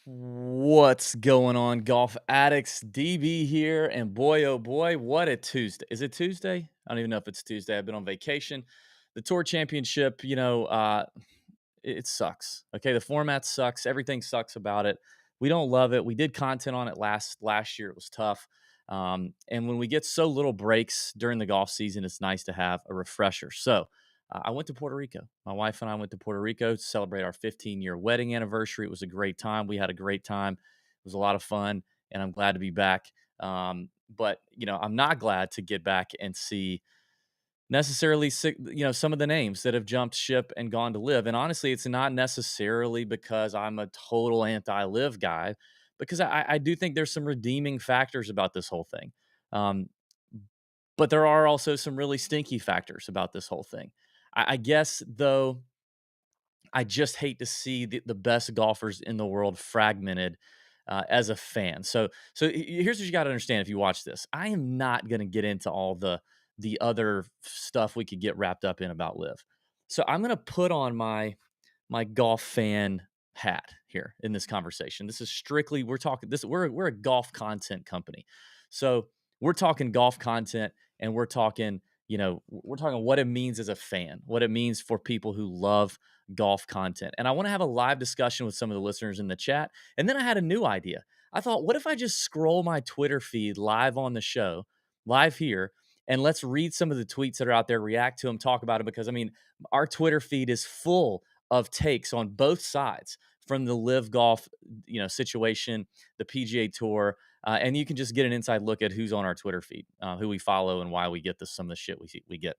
What's going on, golf addicts? DB here, and boy, oh boy, what a Tuesday! Is it Tuesday? I don't even know if it's Tuesday. I've been on vacation. The Tour Championship, it sucks. Okay, the format sucks. Everything sucks about it. We don't love it. We did content on it last year. It was tough. And when we get so little breaks during the golf season, it's nice to have a refresher. So I went to Puerto Rico. My wife and I went to Puerto Rico to celebrate our 15-year wedding anniversary. It was a great time. We had a great time. It was a lot of fun, and I'm glad to be back. But I'm not glad to get back and see necessarily some of the names that have jumped ship and gone to live. And honestly, it's not necessarily because I'm a total anti-live guy, because I do think there's some redeeming factors about this whole thing. Um, but there are also some really stinky factors about this whole thing. I guess though, I just hate to see the best golfers in the world fragmented as a fan. Here's what you got to understand if you watch this. I am not going to get into all the other stuff we could get wrapped up in about live. So I'm going to put on my golf fan hat here in this conversation. This is strictly we're a golf content company. So we're talking golf content, and we're talking what it means as a fan, what it means for people who love golf content. And I want to have a live discussion with some of the listeners in the chat. And then I had a new idea. I thought, what if I just scroll my Twitter feed live on the show, live here, and let's read some of the tweets that are out there, react to them, talk about it? Because I mean, our Twitter feed is full of takes on both sides from the live golf, situation, the PGA Tour, and you can just get an inside look at who's on our Twitter feed, who we follow, and why we get some of the shit we get.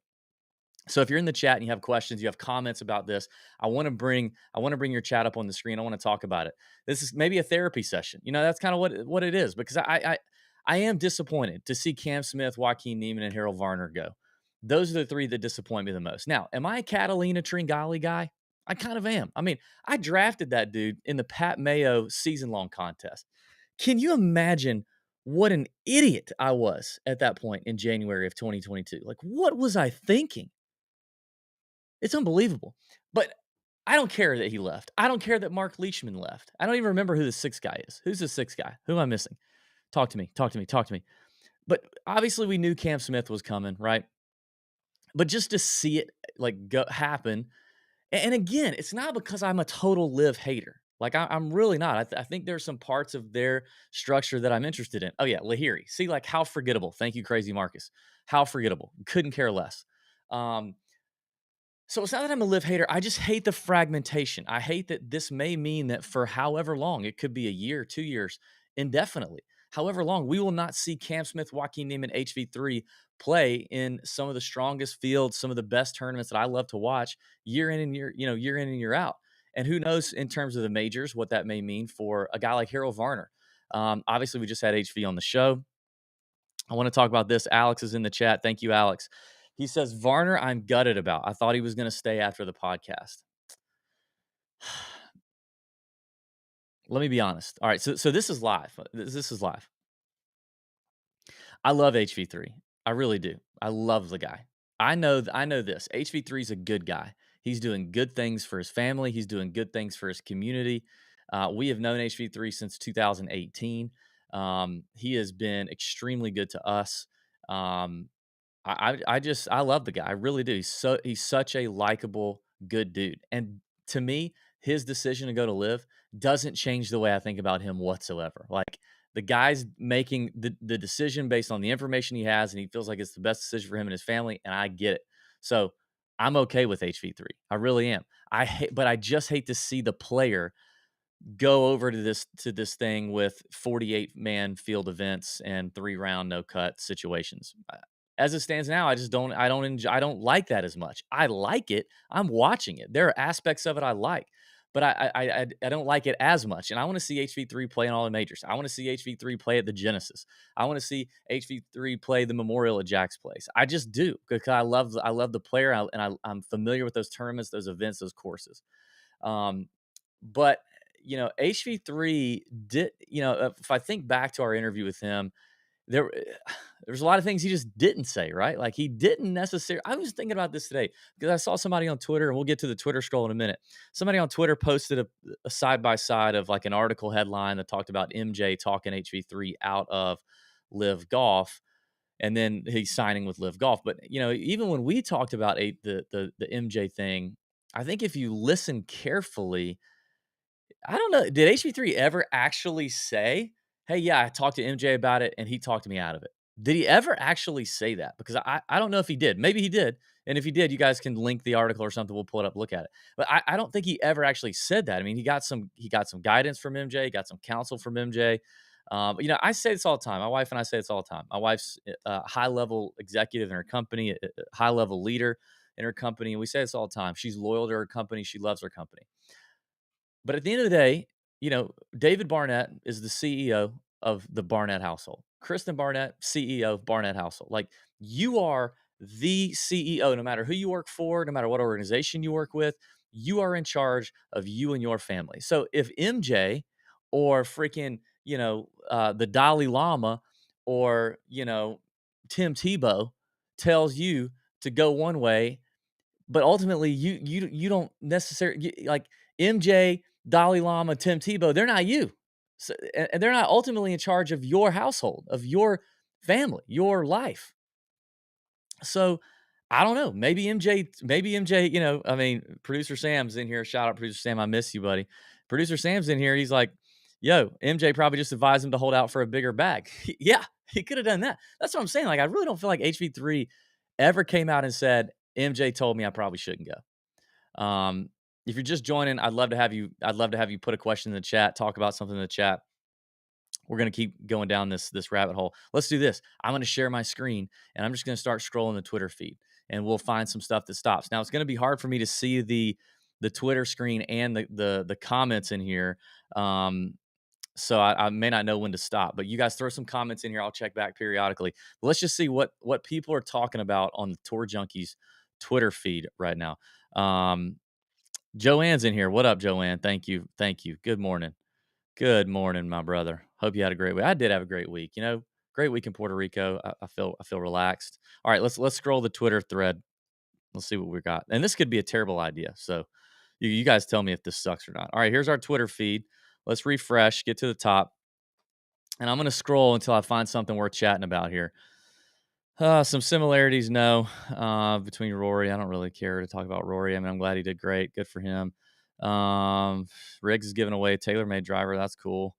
So if you're in the chat and you have questions, you have comments about this, I want to bring your chat up on the screen. I want to talk about it. This is maybe a therapy session. That's kind of what it is, because I am disappointed to see Cam Smith, Joaquin Niemann, and Harold Varner go. Those are the three that disappoint me the most. Now, am I a Catalina Tringali guy? I kind of am. I mean, I drafted that dude in the Pat Mayo season-long contest. Can you imagine what an idiot I was at that point in January of 2022? Like, what was I thinking? It's unbelievable. But I don't care that he left. I don't care that Mark Leishman left. I don't even remember who the sixth guy is. Who's the sixth guy? Who am I missing? Talk to me. Talk to me. Talk to me. But obviously, we knew Cam Smith was coming, right? But just to see it happen, and again, it's not because I'm a total live hater. Like I'm really not. I think there's some parts of their structure that I'm interested in. Oh yeah, Lahiri. See, like, how forgettable. Thank you, Crazy Marcus. How forgettable. Couldn't care less. So it's not that I'm a live hater. I just hate the fragmentation. I hate that this may mean that for however long, it could be a year, 2 years, indefinitely, however long, we will not see Cam Smith, Joaquin Niemann, HV3 play in some of the strongest fields, some of the best tournaments that I love to watch year in and year in and year out. And who knows in terms of the majors, what that may mean for a guy like Harold Varner. Obviously, we just had HV on the show. I want to talk about this. Alex is in the chat. Thank you, Alex. He says, Varner, I'm gutted about. I thought he was going to stay after the podcast. Let me be honest. All right. So this is live. This is live. I love HV3. I really do. I love the guy. I know this. HV3 is a good guy. He's doing good things for his family. He's doing good things for his community. We have known HV3 since 2018. He has been extremely good to us. I love the guy. I really do. He's such a likable, good dude. And to me, his decision to go to live doesn't change the way I think about him whatsoever. Like, the guy's making the decision based on the information he has, and he feels like it's the best decision for him and his family, and I get it. So I'm okay with HV3. I really am. But I just hate to see the player go over to this thing with 48-man field events and 3-round no cut situations. As it stands now, I don't like that as much. I like it. I'm watching it. There are aspects of it I like, but I don't like it as much. And I want to see HV3 play in all the majors. I want to see HV3 play at the Genesis. I want to see HV3 play the Memorial at Jack's Place. I just do, because I love the player, I'm familiar with those tournaments, those events, those courses. But HV3 did, if I think back to our interview with him, there there's a lot of things he just didn't say, right? Like he didn't necessarily. I was thinking about this today because I saw somebody on Twitter, and we'll get to the Twitter scroll in a minute. Somebody on Twitter posted a side by side of like an article headline that talked about MJ talking HV3 out of Live Golf, and then he's signing with Live Golf. But even when we talked about the MJ thing, I think if you listen carefully, I don't know. Did HV3 ever actually say, "Hey, yeah, I talked to MJ about it, and he talked me out of it"? Did he ever actually say that? Because I don't know if he did. Maybe he did, and if he did, you guys can link the article or something. We'll pull it up, look at it. But I don't think he ever actually said that. I mean, he got some guidance from MJ, he got some counsel from MJ. I say this all the time. My wife and I say this all the time. My wife's a high level executive in her company, a high level leader in her company, and we say this all the time. She's loyal to her company. She loves her company. But at the end of the day, David Barnett is the CEO of the Barnett household. Kristen Barnett, CEO of Barnett household. Like you are the CEO, no matter who you work for, no matter what organization you work with, you are in charge of you and your family. So if MJ or freaking, the Dalai Lama or, Tim Tebow tells you to go one way, but ultimately, you don't necessarily like MJ, Dalai Lama, Tim Tebow. They're not you, so, and they're not ultimately in charge of your household, of your family, your life. So I don't know. Maybe MJ. Maybe MJ. I mean, producer Sam's in here. Shout out, producer Sam. I miss you, buddy. Producer Sam's in here. He's like, "Yo, MJ probably just advised him to hold out for a bigger bag." Yeah, he could have done that. That's what I'm saying. Like, I really don't feel like HV3 ever came out and said MJ told me I probably shouldn't go. If you're just joining, I'd love to have you. I'd love to have you put a question in the chat, talk about something in the chat. We're gonna keep going down this rabbit hole. Let's do this. I'm gonna share my screen and I'm just gonna start scrolling the Twitter feed, and we'll find some stuff that stops. Now it's gonna be hard for me to see the Twitter screen and the comments in here. So I may not know when to stop, but you guys throw some comments in here. I'll check back periodically. But let's just see what people are talking about on the Tour Junkies Twitter feed right now. Joanne's in here. What up, Joanne? Thank you. Thank you. Good morning. Good morning, my brother. Hope you had a great week. I did have a great week. Great week in Puerto Rico. I feel relaxed. All right, let's scroll the Twitter thread. Let's see what we got. And this could be a terrible idea. So you guys tell me if this sucks or not. All right, here's our Twitter feed. Let's refresh, get to the top. And I'm going to scroll until I find something worth chatting about here. Some similarities, no, between Rory. I don't really care to talk about Rory. I mean, I'm glad he did great. Good for him. Riggs is giving away a TaylorMade driver. That's cool.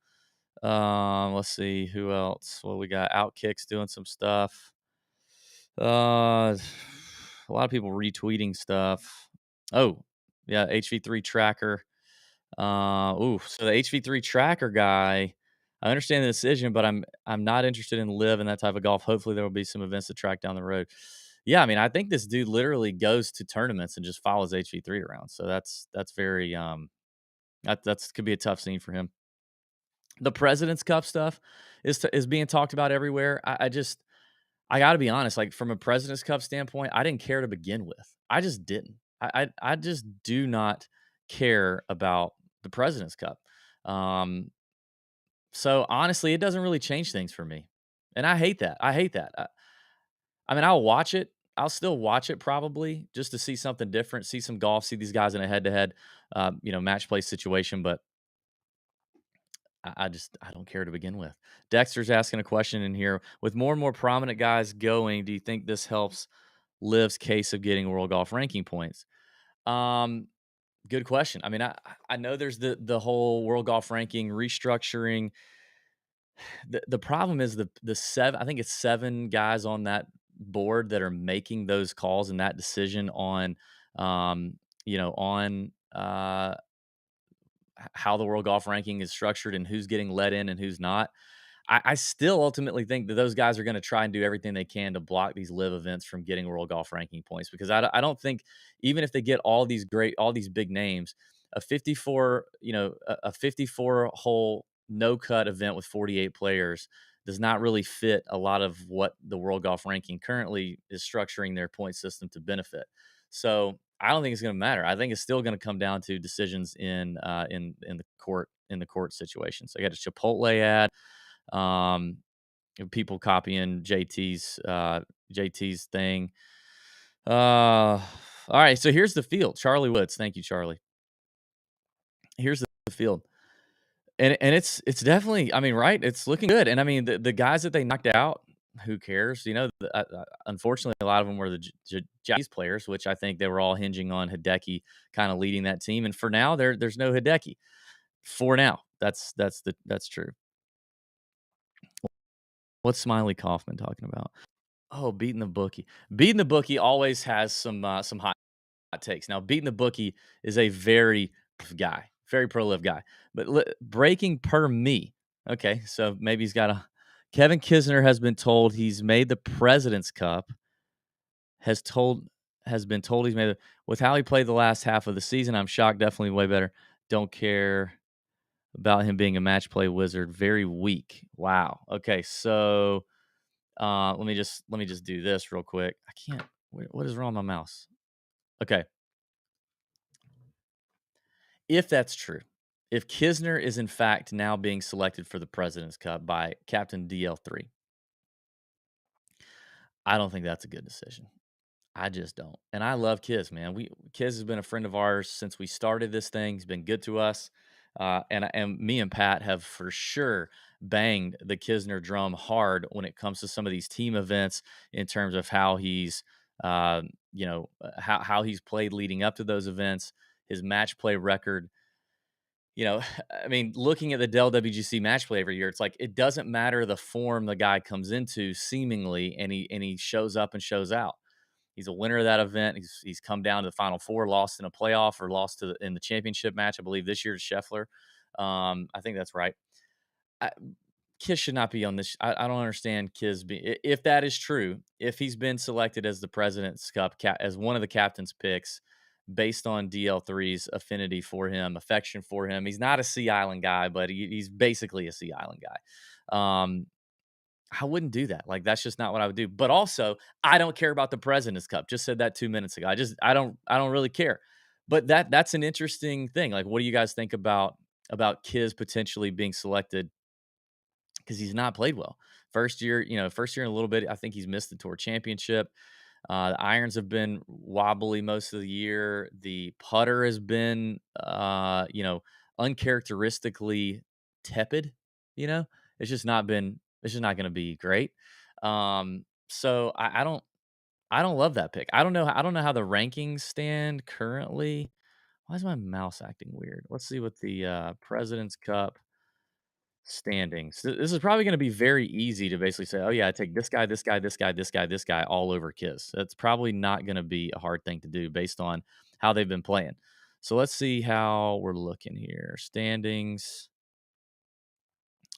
Let's see who else. Well, we got Outkicks doing some stuff. A lot of people retweeting stuff. Oh, yeah, HV3 tracker. So the HV3 tracker guy, I understand the decision, but I'm not interested in live in that type of golf. Hopefully there will be some events to track down the road. Yeah, I mean, I think this dude literally goes to tournaments and just follows HV3 around. So that's very that's could be a tough scene for him. The President's Cup stuff is being talked about everywhere. I got to be honest, like from a President's Cup standpoint, I didn't care to begin with. I just didn't. I just do not care about the President's Cup. Um, so honestly, it doesn't really change things for me, and I hate that. I hate that. I mean, I'll watch it. I'll still watch it probably just to see something different, see some golf, see these guys in a head-to-head, match play situation. But I don't care to begin with. Dexter's asking a question in here. With more and more prominent guys going, do you think this helps Liv's case of getting world golf ranking points? Good question. I mean, I know there's the whole world golf ranking restructuring. The problem is the seven. I think it's seven guys on that board that are making those calls and that decision on, on how the world golf ranking is structured and who's getting let in and who's not. I still ultimately think that those guys are going to try and do everything they can to block these live events from getting world golf ranking points, because I don't think, even if they get all these big names, a 54, a 54 hole no cut event with 48 players does not really fit a lot of what the world golf ranking currently is structuring their point system to benefit. So I don't think it's going to matter. I think it's still going to come down to decisions in the court situation. So I got a Chipotle ad. Um, people copying JT's thing. All right, so here's the field. Charlie Woods, thank you, Charlie. Here's the field. And it's definitely, I mean, right? It's looking good. And I mean, the guys that they knocked out, who cares? Unfortunately, a lot of them were the Japanese players, which I think they were all hinging on Hideki kind of leading that team. And for now, there's no Hideki. For now, that's true. What's Smiley Kaufman talking about? Oh, beating the bookie. Beating the bookie always has some hot takes. Now, beating the bookie is a very pro live guy. But breaking per me. Okay, so maybe he's got a. Kevin Kisner has been told he's made the President's Cup. Has told has been told he's made it with how he played the last half of the season. I'm shocked. Definitely way better. Don't care about him being a match play wizard. Very weak. Wow. Okay, so let me just do this real quick. I can't. What is wrong with my mouse? Okay, if that's true, if Kisner is in fact now being selected for the President's Cup by Captain DL3, I don't think that's a good decision. I just don't. And I love Kiz, man. Kiz has been a friend of ours since we started this thing. He's been good to us. And me and Pat have for sure banged the Kisner drum hard when it comes to some of these team events in terms of how he's how he's played leading up to those events, his match play record. I mean, looking at the Dell WGC match play every year, it's like it doesn't matter the form the guy comes into seemingly, and he shows up and shows out. He's a winner of that event. He's come down to the Final Four, lost in a playoff or lost in the championship match, I believe this year to Scheffler. I think that's right. I, Kiss should not be on this. I don't understand if that is true. If he's been selected as the President's Cup as one of the captain's picks, based on DL3's affinity for him, affection for him. He's not a Sea Island guy, but he's basically a Sea Island guy. I wouldn't do that. Like, that's just not what I would do. But also, I don't care about the President's Cup. Just said that 2 minutes ago. I don't really care. But that's an interesting thing. Like, what do you guys think about Kiz potentially being selected because he's not played well? First year in a little bit. I think he's missed the Tour Championship. The irons have been wobbly most of the year. The putter has been, uncharacteristically tepid. You know, it's just not been. It's just not going to be great. So I don't love that pick. I don't know how the rankings stand currently. Why is my mouse acting weird? Let's see what the President's Cup standings. This is probably going to be very easy to basically say, oh yeah, I take this guy, this guy, this guy, this guy, this guy all over Kiss. That's probably not going to be a hard thing to do based on how they've been playing. So let's see how we're looking here. Standings.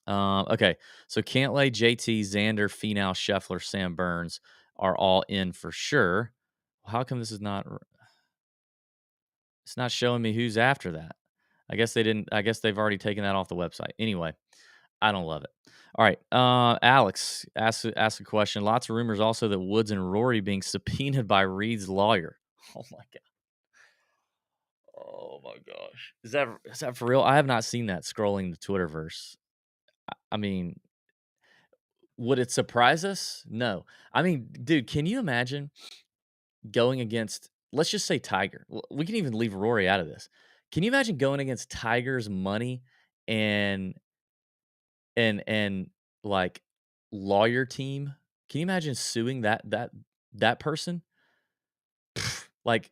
Okay, so Cantlay, JT, Xander, Finau, Scheffler, Sam Burns are all in for sure. How come this is not? It's not showing me who's after that. I guess they didn't. I guess they've already taken that off the website. Anyway, I don't love it. All right. Alex ask a question. Lots of rumors also that Woods and Rory being subpoenaed by Reed's lawyer. Oh my god. Oh my gosh. Is that for real? I have not seen that scrolling the Twitterverse. I mean, would it surprise us? No. I mean, dude, can you imagine going against, let's just say Tiger. We can even leave Rory out of this. Can you imagine going against Tiger's money and and like lawyer team? Can you imagine suing that person? Like,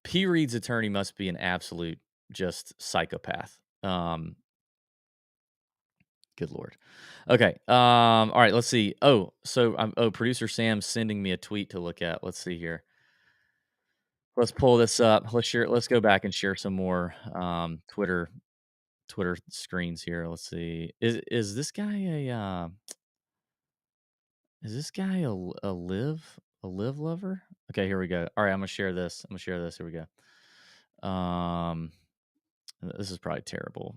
P. Reed's attorney must be an absolute just psychopath. Good lord. Okay. All right. Let's see. Producer Sam's sending me a tweet to look at. Let's see here. Let's pull this up. Let's share. Let's go back and share some more Twitter screens here. Let's see. Is this guy a live lover? Okay, here we go. All right, I'm gonna share this. Here we go. This is probably terrible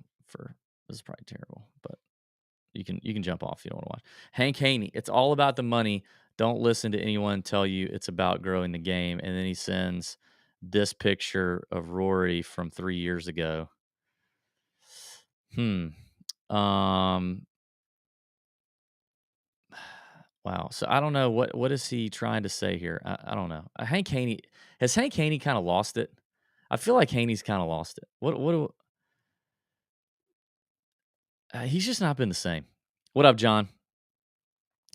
but you can jump off if you don't want to watch. Hank Haney. It's all about the money. Don't listen to anyone tell you it's about growing the game. And then he sends this picture of Rory from 3 years ago. Hmm. Um, Wow. So I don't know what is he trying to say here. I don't know. Hank Haney has Hank Haney kind of lost it. I feel like Haney's kind of lost it. He's just not been the same. What up, John?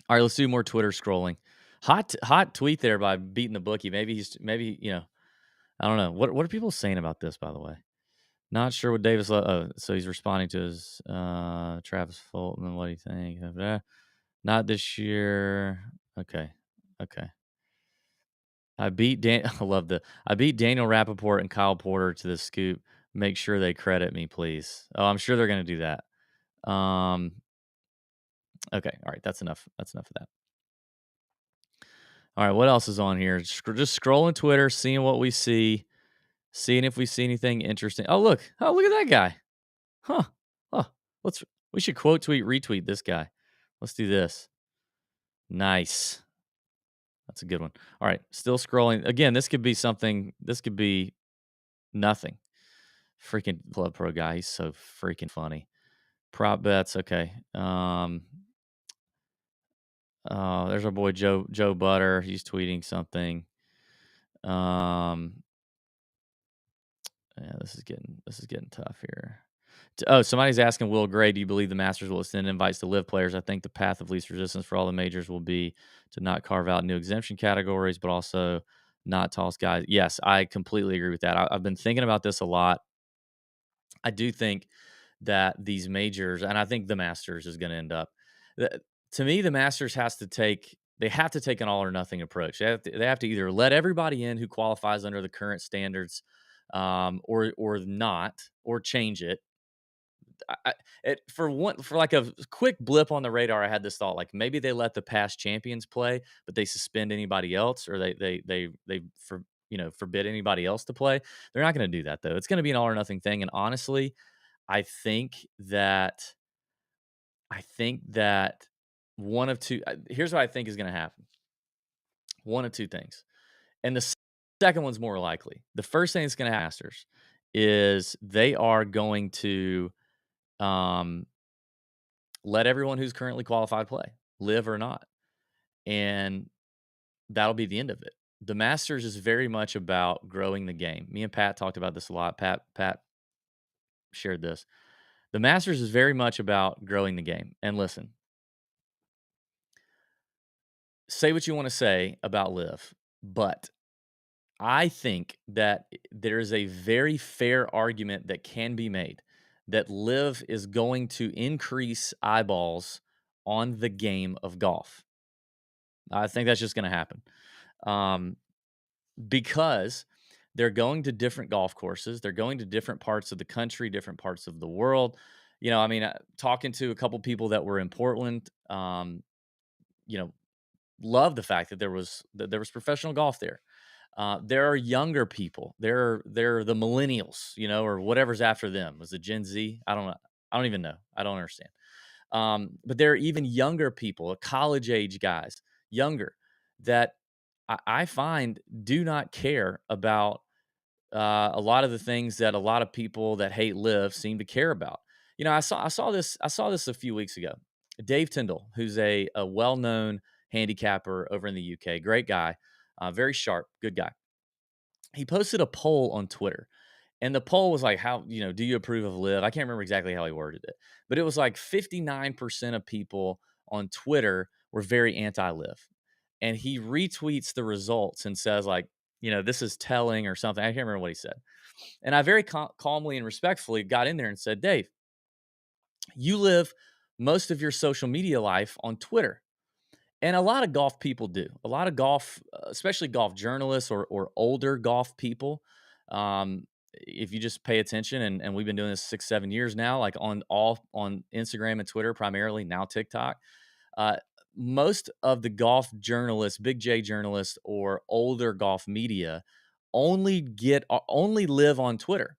All right, let's do more Twitter scrolling. Hot tweet there by beating the bookie. Maybe I don't know. What are people saying about this, by the way? Not sure what Davis. So he's responding to his Travis Fulton. What do you think? Not this year. Okay. Okay. I love I beat Daniel Rappaport and Kyle Porter to the scoop. Make sure they credit me, please. Oh, I'm sure they're gonna do that. Um, okay, all right, that's enough. That's enough of that. All right, what else is on here? Just scrolling Twitter, seeing what we see, seeing if we see anything interesting. Oh, look at that guy. Huh. Huh. We should quote tweet, retweet this guy. Let's do this. Nice. That's a good one. All right, still scrolling. Again, this could be something. This could be nothing. Freaking Club Pro guy. He's so freaking funny. Prop bets. Okay. There's our boy Joe Butter. He's tweeting something. Yeah, this is getting tough here. Oh, somebody's asking Will Gray, do you believe the Masters will extend invites to live players? I think the path of least resistance for all the majors will be to not carve out new exemption categories, but also not toss guys. Yes, I completely agree with that. I've been thinking about this a lot. I do think that these majors, and I think the Masters is going to end up. To me, the Masters they have to take an all or nothing approach. They have to either let everybody in who qualifies under the current standards, or not, or change it. For like a quick blip on the radar, I had this thought like maybe they let the past champions play, but they suspend anybody else, or forbid anybody else to play. They're not going to do that though. It's going to be an all or nothing thing, and honestly, I think that one of two. Here's what I think is going to happen. One of two things, and the second one's more likely. The first thing that's going to happen, Masters, is they are going to um, let everyone who's currently qualified play, live or not, and that'll be the end of it. The Masters is very much about growing the game. Me and Pat talked about this a lot. Pat shared this. The Masters is very much about growing the game. And listen, say what you want to say about Live, but I think that there is a very fair argument that can be made that Live is going to increase eyeballs on the game of golf. I think that's just going to happen, um, because they're going to different golf courses. They're going to different parts of the country, different parts of the world. I mean, talking to a couple people that were in Portland, you know, love the fact that there was professional golf there. There are younger people. There are the millennials, or whatever's after them. Was it Gen Z? I don't know. I don't even know. I don't understand. But there are even younger people, college age guys, younger, that I find do not care about a lot of the things that a lot of people that hate Live seem to care about. I saw this a few weeks ago. Dave Tyndall, who's a well known handicapper over in the UK, great guy, very sharp, good guy. He posted a poll on Twitter, and the poll was like, "How do you approve of Live?" I can't remember exactly how he worded it, but it was like 59% of people on Twitter were very anti-Live, and he retweets the results and says like, this is telling or something. I can't remember what he said, and I very calmly and respectfully got in there and said, "Dave, you live most of your social media life on Twitter." And a lot of golf people do. A lot of golf, especially golf journalists or older golf people. If you just pay attention, and we've been doing this 6, 7 years now, like on Instagram and Twitter, primarily now TikTok. Uh, Most of the golf journalists, big J journalists, or older golf media only live on Twitter.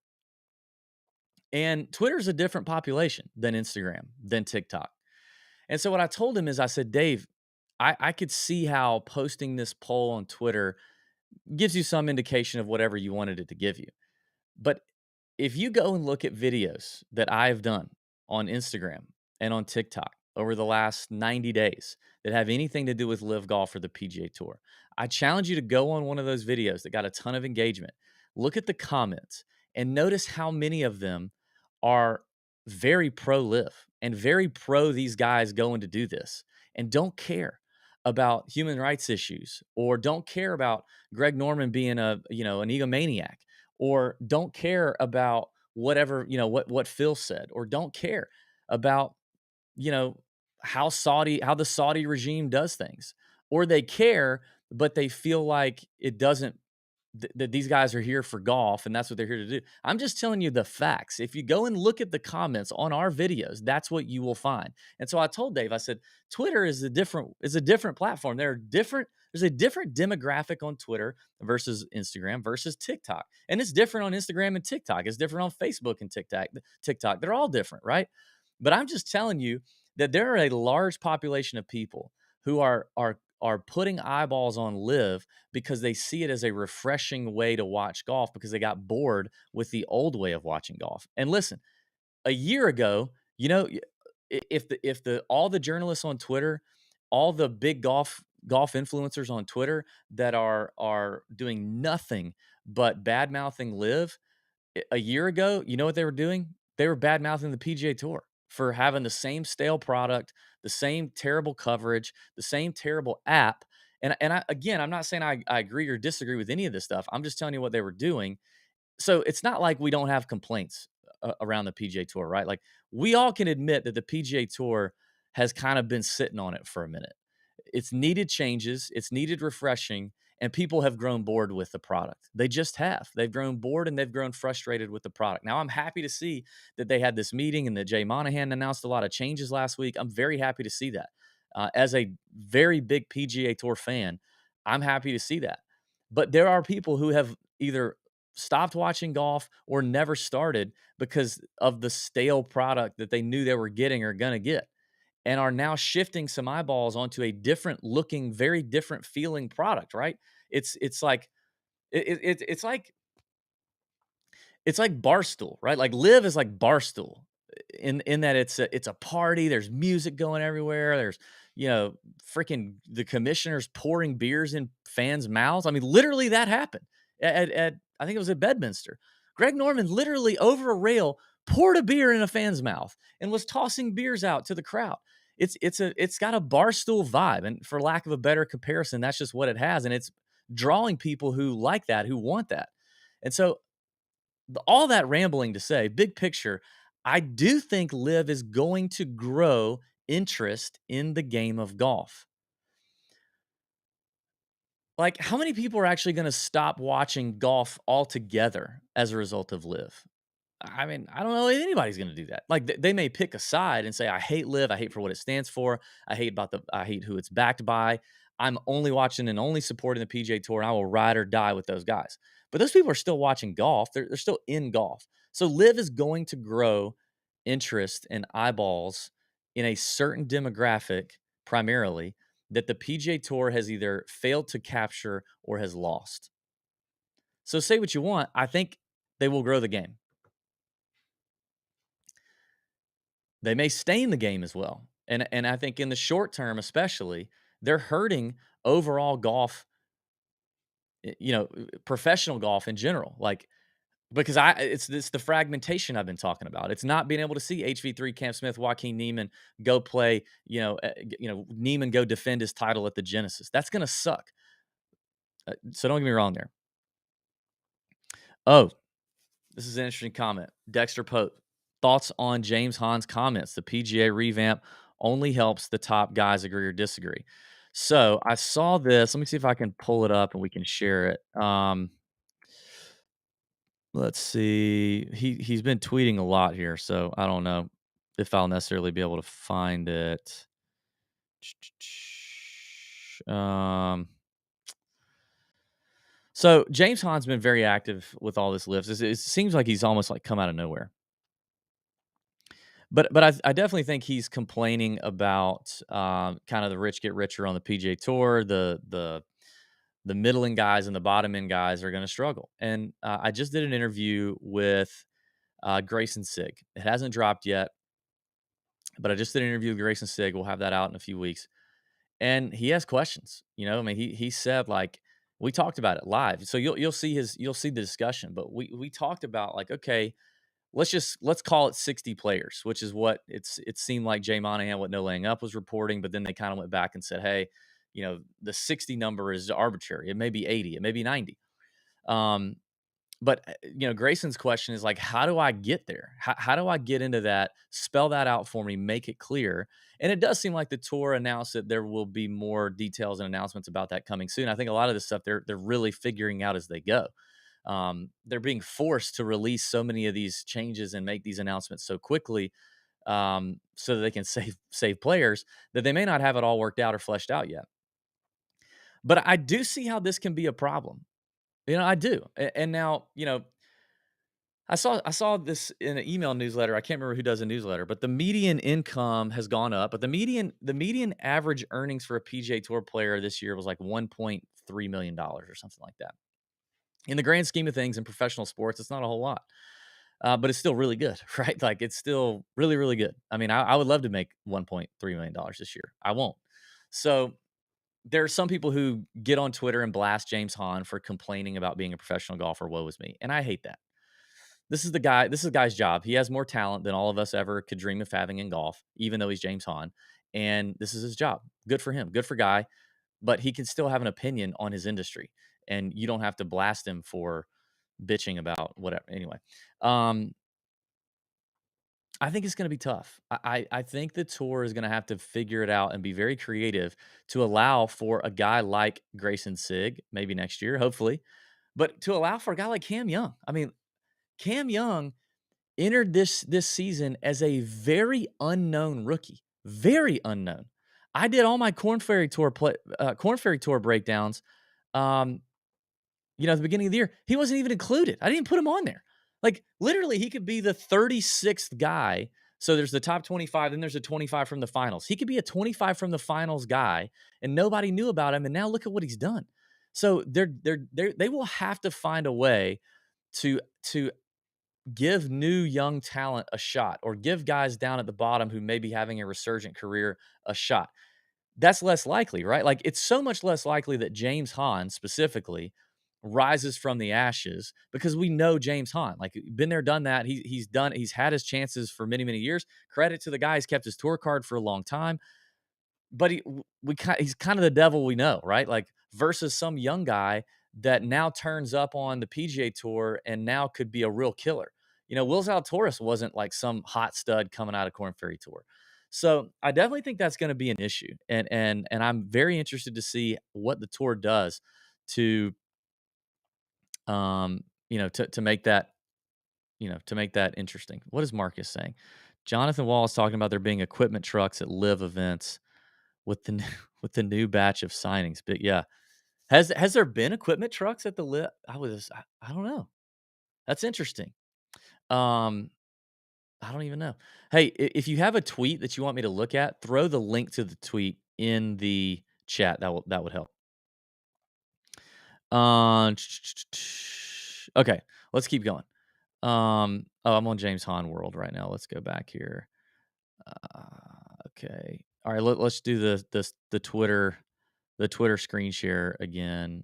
And Twitter is a different population than Instagram, than TikTok. And so what I told him is, I said, Dave, I could see how posting this poll on Twitter gives you some indication of whatever you wanted it to give you. But if you go and look at videos that I've done on Instagram and on TikTok, over the last 90 days that have anything to do with LIV Golf or the PGA Tour. I challenge you to go on one of those videos that got a ton of engagement. Look at the comments and notice how many of them are very pro LIV and very pro these guys going to do this and don't care about human rights issues or don't care about Greg Norman being an egomaniac or don't care about whatever, what Phil said or don't care about you know, how the Saudi regime does things. Or they care, but they feel like it doesn't that these guys are here for golf and that's what they're here to do. I'm just telling you the facts. If you go and look at the comments on our videos, that's what you will find. And so I told Dave, I said, Twitter is a different platform. There's a different demographic on Twitter versus Instagram versus TikTok. And it's different on Instagram and TikTok. It's different on Facebook and TikTok. They're all different, right? But I'm just telling you that there are a large population of people who are putting eyeballs on LIV because they see it as a refreshing way to watch golf because they got bored with the old way of watching golf. And listen, a year ago, if the all the journalists on Twitter, all the big golf influencers on Twitter that are doing nothing but bad mouthing LIV, a year ago, you know what they were doing? They were bad mouthing the PGA Tour for having the same stale product, the same terrible coverage, the same terrible app. And I'm not saying I agree or disagree with any of this stuff. I'm just telling you what they were doing. So it's not like we don't have complaints around the PGA Tour, right? Like we all can admit that the PGA Tour has kind of been sitting on it for a minute. It's needed changes, it's needed refreshing, and people have grown bored with the product. They just have. They've grown bored and they've grown frustrated with the product. Now, I'm happy to see that they had this meeting and that Jay Monahan announced a lot of changes last week. I'm very happy to see that. As a very big PGA Tour fan, I'm happy to see that. But there are people who have either stopped watching golf or never started because of the stale product that they knew they were getting or going to get and are now shifting some eyeballs onto a different looking, very different feeling product, right? It's like it's like it's like Barstool, right? Like Live is like Barstool in that it's a party. There's music going everywhere. There's freaking the commissioners pouring beers in fans' mouths. I mean, literally that happened at I think it was at Bedminster. Greg Norman literally over a rail poured a beer in a fan's mouth and was tossing beers out to the crowd. It's got a Barstool vibe, and for lack of a better comparison, that's just what it has, and it's drawing people who like that, who want that. And so all that rambling to say, big picture, I do think Live is going to grow interest in the game of golf. Like, how many people are actually going to stop watching golf altogether as a result of Live? I mean, I don't know if anybody's going to do that. Like, they may pick a side and say, "I hate Live. I hate for what it stands for. I hate who it's backed by. I'm only watching and only supporting the PGA Tour, and I will ride or die with those guys." But those people are still watching golf. They're still in golf. So Live is going to grow interest and eyeballs in a certain demographic primarily that the PGA Tour has either failed to capture or has lost. So say what you want. I think they will grow the game. They may stain the game as well. And I think in the short term, especially, they're hurting overall golf, professional golf in general. Like because it's the fragmentation I've been talking about. It's not being able to see HV3 Cam Smith, Joaquin Neiman go play, Neiman go defend his title at the Genesis. That's gonna suck. So don't get me wrong there. Oh, this is an interesting comment. Dexter Pope. Thoughts on James Hahn's comments? The PGA revamp only helps the top guys agree or disagree. So I saw this. Let me see if I can pull it up and we can share it. Let's see. He's been tweeting a lot here, so I don't know if I'll necessarily be able to find it. Um, so James Hahn's been very active with all this lifts. It seems like he's almost like come out of nowhere. But I definitely think he's complaining about kind of the rich get richer on the PGA Tour. The middling guys and the bottom end guys are going to struggle. And I just did an interview with Grayson Sig. It hasn't dropped yet, But I just did an interview with Grayson Sigg. We'll have that out in a few weeks. And he has questions. I mean, he said, like, we talked about it live. So you'll see the discussion. But we talked about, like, okay, let's call it 60 players, which is what it seemed like Jay Monahan, what No Laying Up was reporting, but then they kind of went back and said, hey, the 60 number is arbitrary. It may be 80, it may be 90. But Grayson's question is, like, how do I get there? How do I get into that? Spell that out for me, make it clear. And it does seem like the tour announced that there will be more details and announcements about that coming soon. I think a lot of this stuff they're really figuring out as they go. They're being forced to release so many of these changes and make these announcements so quickly, so that they can save players, that they may not have it all worked out or fleshed out yet. But I do see how this can be a problem. I do. And now, I saw this in an email newsletter. I can't remember who does a newsletter, but the median income has gone up. But the median average earnings for a PGA Tour player this year was like $1.3 million or something like that. In the grand scheme of things in professional sports, it's not a whole lot, but it's still really good, right? Like, it's still really, really good. I mean, I would love to make $1.3 million this year. I won't. So there are some people who get on Twitter and blast James Hahn for complaining about being a professional golfer. Woe is me, and I hate that. This is the guy's job. He has more talent than all of us ever could dream of having in golf, even though he's James Hahn. And this is his job. Good for him. Good for Guy. But he can still have an opinion on his industry. And you don't have to blast him for bitching about whatever. Anyway, um, I think it's going to be tough. I think the tour is going to have to figure it out and be very creative to allow for a guy like Grayson Sigg, maybe next year, hopefully, but to allow for a guy like Cam Young. I mean, Cam Young entered this season as a very unknown rookie, very unknown. I did all my Corn Ferry Tour breakdowns. Um, at the beginning of the year, he wasn't even included. I didn't put him on there. Like, literally, he could be the 36th guy. So there's the top 25, then there's a 25 from the finals. He could be a 25 from the finals guy, and nobody knew about him. And now look at what he's done. So they will have to find a way to give new young talent a shot, or give guys down at the bottom who may be having a resurgent career a shot. That's less likely, right? Like, it's so much less likely that James Hahn specifically rises from the ashes, because we know James Hahn, like, been there, done that. He's had his chances for many, many years. Credit to the guy. He's kept his tour card for a long time. But he's kind of the devil we know, right? Like, versus some young guy that now turns up on the PGA Tour and now could be a real killer. Will Zalatoris wasn't like some hot stud coming out of Corn Ferry Tour. So I definitely think that's going to be an issue, and I'm very interested to see what the tour does to to make that interesting. What is Marcus saying? Jonathan Wall is talking about there being equipment trucks at live events with the with the new batch of signings. But yeah, has there been equipment trucks at the live? I don't know. That's interesting. Um, I don't even know. Hey, if you have a tweet that you want me to look at, throw the link to the tweet in the chat. That would help. Uh, okay, let's keep going. I'm on James Hahn World right now. Let's go back here. Okay. All right, let's do the Twitter screen share again.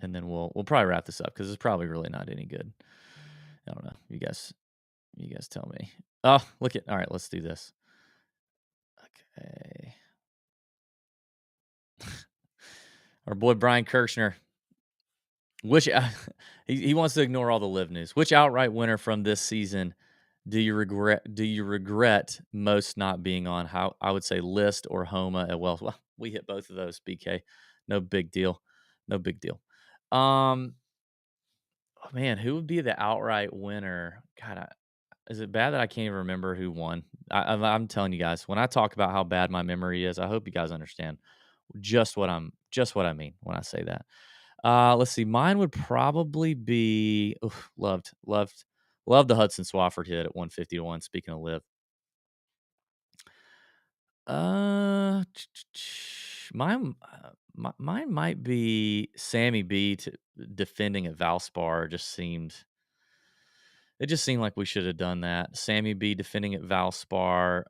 And then we'll probably wrap this up, because it's probably really not any good. I don't know. You guys tell me. Oh, look at. All right, let's do this. Okay. Our boy Brian Kirshner. Which he wants to ignore all the live news. Which outright winner from this season do you regret most not being on? How I would say List or Homa at Wells. Well, we hit both of those, BK. No big deal. No big deal. Oh man, who would be the outright winner? God, is it bad that I can't even remember who won? I'm telling you guys, when I talk about how bad my memory is, I hope you guys understand just what I mean when I say that. Let's see. Mine would probably be loved the Hudson Swafford hit at 150 to 1. Speaking of live, uh, mine might be Sammy B to defending at Valspar. Just seemed It just seemed like we should have done that. Sammy B defending at Valspar.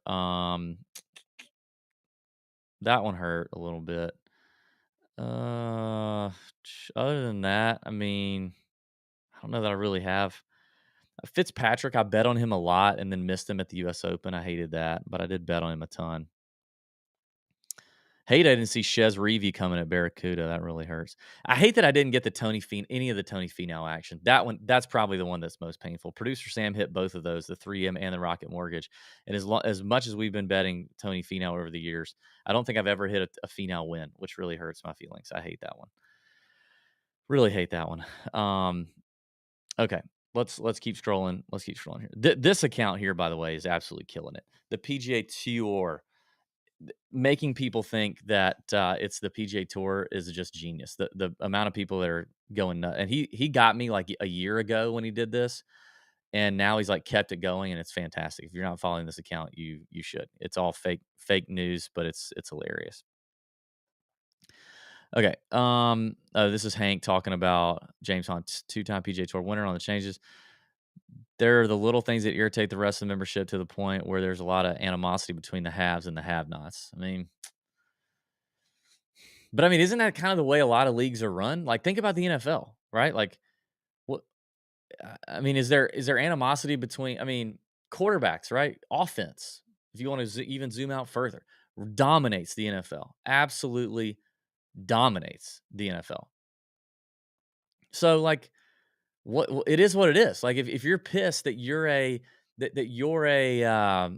That one hurt a little bit. Uh, Other than that, I mean, I don't know that I really have. Fitzpatrick, I bet on him a lot and then missed him at the U.S. Open. I hated that, but I did bet on him a ton. Hate I didn't see Chez Reavie coming at Barracuda. That really hurts. I hate that I didn't get the any of the Tony Finau action. That one, that's probably the one that's most painful. Producer Sam hit both of those, the 3M and the Rocket Mortgage. And as much as we've been betting Tony Finau over the years, I don't think I've ever hit a Finau win, which really hurts my feelings. I hate that one. Really hate that one. Okay, let's keep scrolling. Let's keep scrolling here. This account here, by the way, is absolutely killing it. The PGA Tour, making people think that it's the PGA Tour is just genius. The amount of people that are going nuts, and he got me like a year ago when he did this, and now he's like kept it going, and it's fantastic. If you're not following this account, you should. It's all fake news, but it's hilarious. Okay, this is Hank talking about James Hunt, two-time PGA Tour winner on the changes. There are the little things that irritate the rest of the membership to the point where there's a lot of animosity between the haves and the have-nots. But I mean, isn't that kind of the way a lot of leagues are run? Like, think about the NFL, right? Like, what? I mean, is there animosity between? I mean, quarterbacks, right? Offense. If you want to even zoom out further, dominates the NFL. Absolutely dominates the NFL. So, like, it is what it is. Like, if you're pissed that you're I don't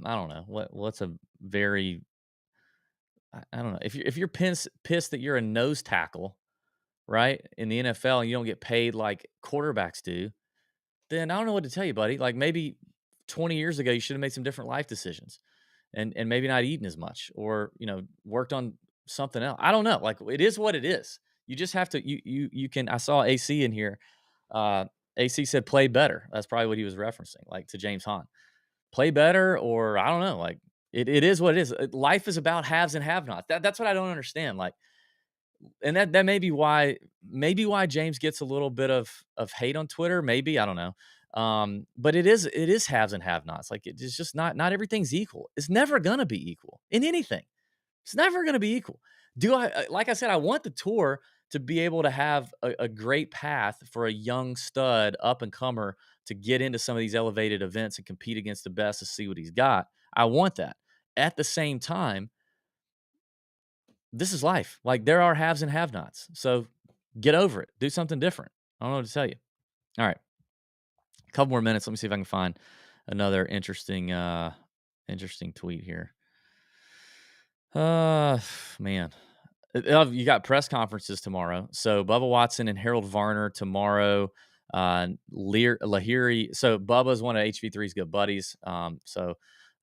know what's a very I don't know if you're pissed that you're a nose tackle, right, in the NFL and you don't get paid like quarterbacks do, then I don't know what to tell you, buddy. Like, maybe 20 years ago you should have made some different life decisions and maybe not eaten as much or, worked on something else. I don't know. Like, it is what it is. You just have to you can I saw AC in here. Uh AC said play better. That's probably what he was referencing, like to James Hahn. Play better, or I don't know, like it is what it is. Life is about haves and have-nots. That's what I don't understand. Like, and that may be why James gets a little bit of hate on Twitter. Maybe I don't know. But it is haves and have-nots. Like, it's just not everything's equal. It's never gonna be equal in anything. It's never gonna be equal. Like I said, I want the tour to be able to have a great path for a young stud up and comer to get into some of these elevated events and compete against the best to see what he's got. I want that. At the same time, this is life. Like, there are haves and have-nots. So get over it. Do something different. I don't know what to tell you. All right. A couple more minutes. Let me see if I can find another interesting tweet here. Man. You got press conferences tomorrow. So Bubba Watson and Harold Varner tomorrow. Lahiri. So Bubba's one of HV3's good buddies. So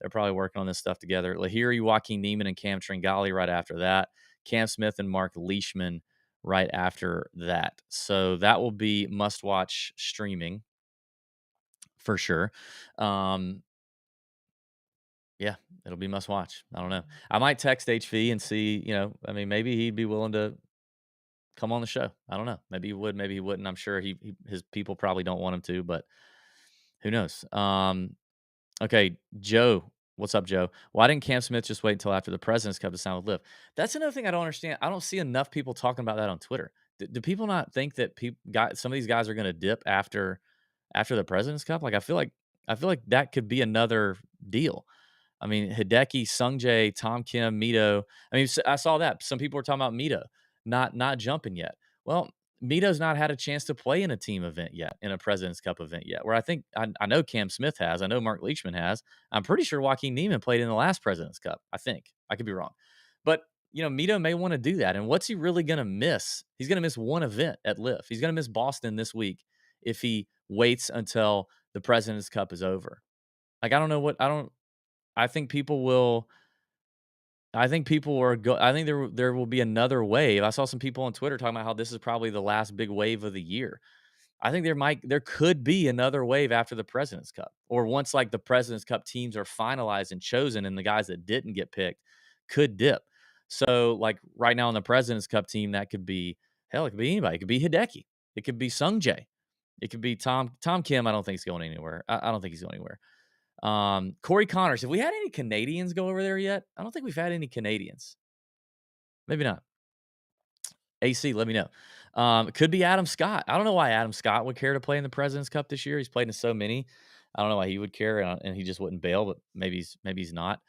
they're probably working on this stuff together. Lahiri, Joaquin Neiman, and Cam Tringali right after that. Cam Smith and Mark Leishman right after that. So that will be must-watch streaming for sure. Yeah, it'll be must-watch. I don't know. I might text HV and see, maybe he'd be willing to come on the show. I don't know. Maybe he would, maybe he wouldn't. I'm sure his people probably don't want him to, but who knows? Okay, Joe. What's up, Joe? Why didn't Cam Smith just wait until after the President's Cup to sign with LIV? That's another thing I don't understand. I don't see enough people talking about that on Twitter. Do people not think that some of these guys are going to dip after the President's Cup? Like, I feel like that could be another deal. I mean, Hideki, Sungjae, Tom Kim, Mito. I mean, I saw that some people were talking about Mito not jumping yet. Well, Mito's not had a chance to play in a team event yet, in a President's Cup event yet. Where I know Cam Smith has, I know Mark Leachman has. I'm pretty sure Joaquin Neiman played in the last President's Cup. I think I could be wrong, but Mito may want to do that. And what's he really going to miss? He's going to miss one event at LIV. He's going to miss Boston this week if he waits until the President's Cup is over. Like, I don't know what I don't. I think people will. I think people are. I think there will be another wave. I saw some people on Twitter talking about how this is probably the last big wave of the year. I think there could be another wave after the President's Cup, or once like the President's Cup teams are finalized and chosen, and the guys that didn't get picked could dip. So, like right now on the President's Cup team, that could be hell. It could be anybody. It could be Hideki. It could be Sungjae. It could be Tom Kim. I don't think he's going anywhere. I don't think he's going anywhere. Corey Connors. Have we had any Canadians go over there yet? I don't think we've had any Canadians. Maybe not. AC, let me know. It could be Adam Scott. I don't know why Adam Scott would care to play in the President's Cup this year. He's played in so many. I don't know why he would care, and he just wouldn't bail. But maybe he's not.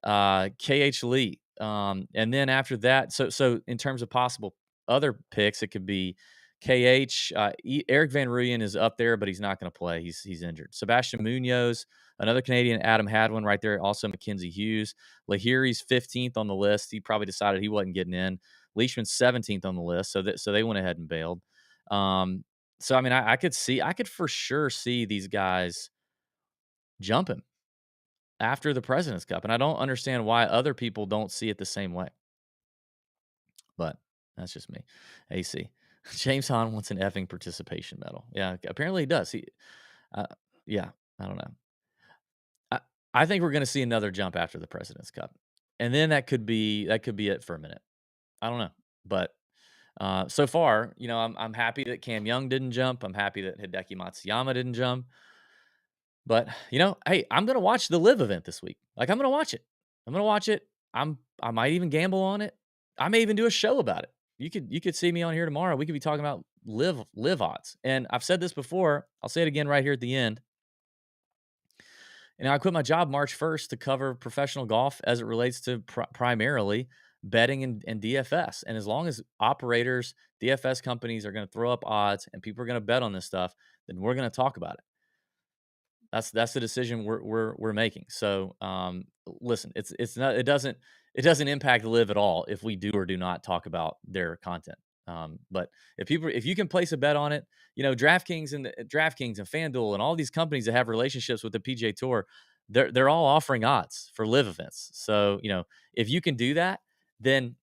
KH Lee. And then after that, so in terms of possible other picks, it could be KH. Eric Van Rooyen is up there, but he's not going to play. He's injured. Sebastian Munoz, another Canadian. Adam Hadwin right there. Also Mackenzie Hughes. Lahiri's 15th on the list. He probably decided he wasn't getting in. Leishman's 17th on the list, so they went ahead and bailed. So I mean, I could for sure see these guys jumping after the President's Cup, and I don't understand why other people don't see it the same way. But that's just me. AC. James Hahn wants an effing participation medal. Yeah, apparently he does. Uh, yeah, I don't know. I, I think we're going to see another jump after the President's Cup, and then that could be it for a minute. I don't know, but so far, I'm happy that Cam Young didn't jump. I'm happy that Hideki Matsuyama didn't jump. But, hey, I'm gonna watch the LIV event this week. Like, I'm gonna watch it. I'm gonna watch it. I might even gamble on it. I may even do a show about it. You could see me on here tomorrow. We could be talking about LIV odds. And I've said this before. I'll say it again right here at the end. And I quit my job March 1st to cover professional golf as it relates to primarily betting and DFS. And as long as operators, DFS companies are going to throw up odds and people are going to bet on this stuff, then we're going to talk about it. That's the decision we're making. So, listen, it's not it doesn't impact LIV at all if we do or do not talk about their content. But if you can place a bet on it, DraftKings and FanDuel and all these companies that have relationships with the PGA Tour, they're all offering odds for LIV events. So, if you can do that, then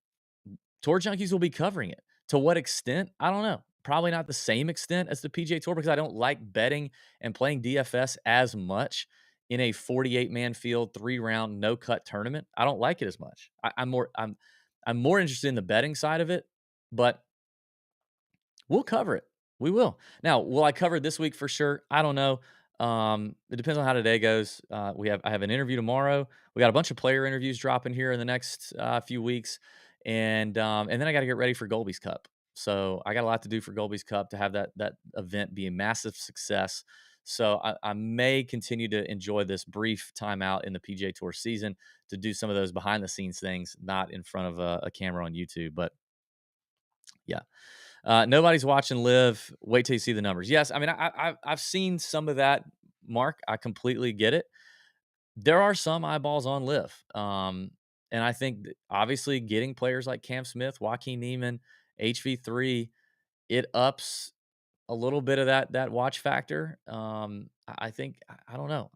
Tour Junkies will be covering it. To what extent? I don't know. Probably not the same extent as the PGA Tour because I don't like betting and playing DFS as much in a 48-man field, 3-round, no-cut tournament. I don't like it as much. I'm more interested in the betting side of it, but we'll cover it. We will. Now, will I cover it this week for sure? I don't know. It depends on how today goes. I have an interview tomorrow. We got a bunch of player interviews dropping here in the next few weeks, and then I got to get ready for Golby's Cup. So I got a lot to do for Golby's Cup to have that event be a massive success. So I may continue to enjoy this brief time out in the PGA Tour season to do some of those behind the scenes things, not in front of a camera on YouTube. But yeah, nobody's watching LIV. Wait till you see the numbers. Yes, I mean I've seen some of that, Mark. I completely get it. There are some eyeballs on LIV, and I think that obviously getting players like Cam Smith, Joaquin Niemann, HV3, it ups a little bit of that watch factor. I think I don't know.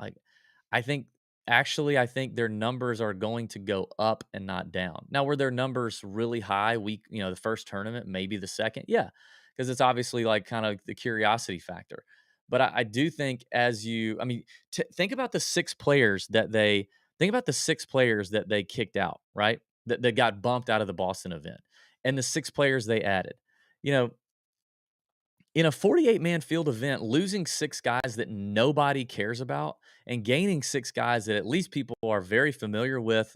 I think I think their numbers are going to go up and not down. Now, were their numbers really high week, the first tournament, maybe the second? Yeah, because it's obviously like kind of the curiosity factor. But I do think I mean, think about the six players that they kicked out, right? That got bumped out of the Boston event, and the six players they added. You know, in a 48-man field event, losing six guys that nobody cares about and gaining six guys that at least people are very familiar with,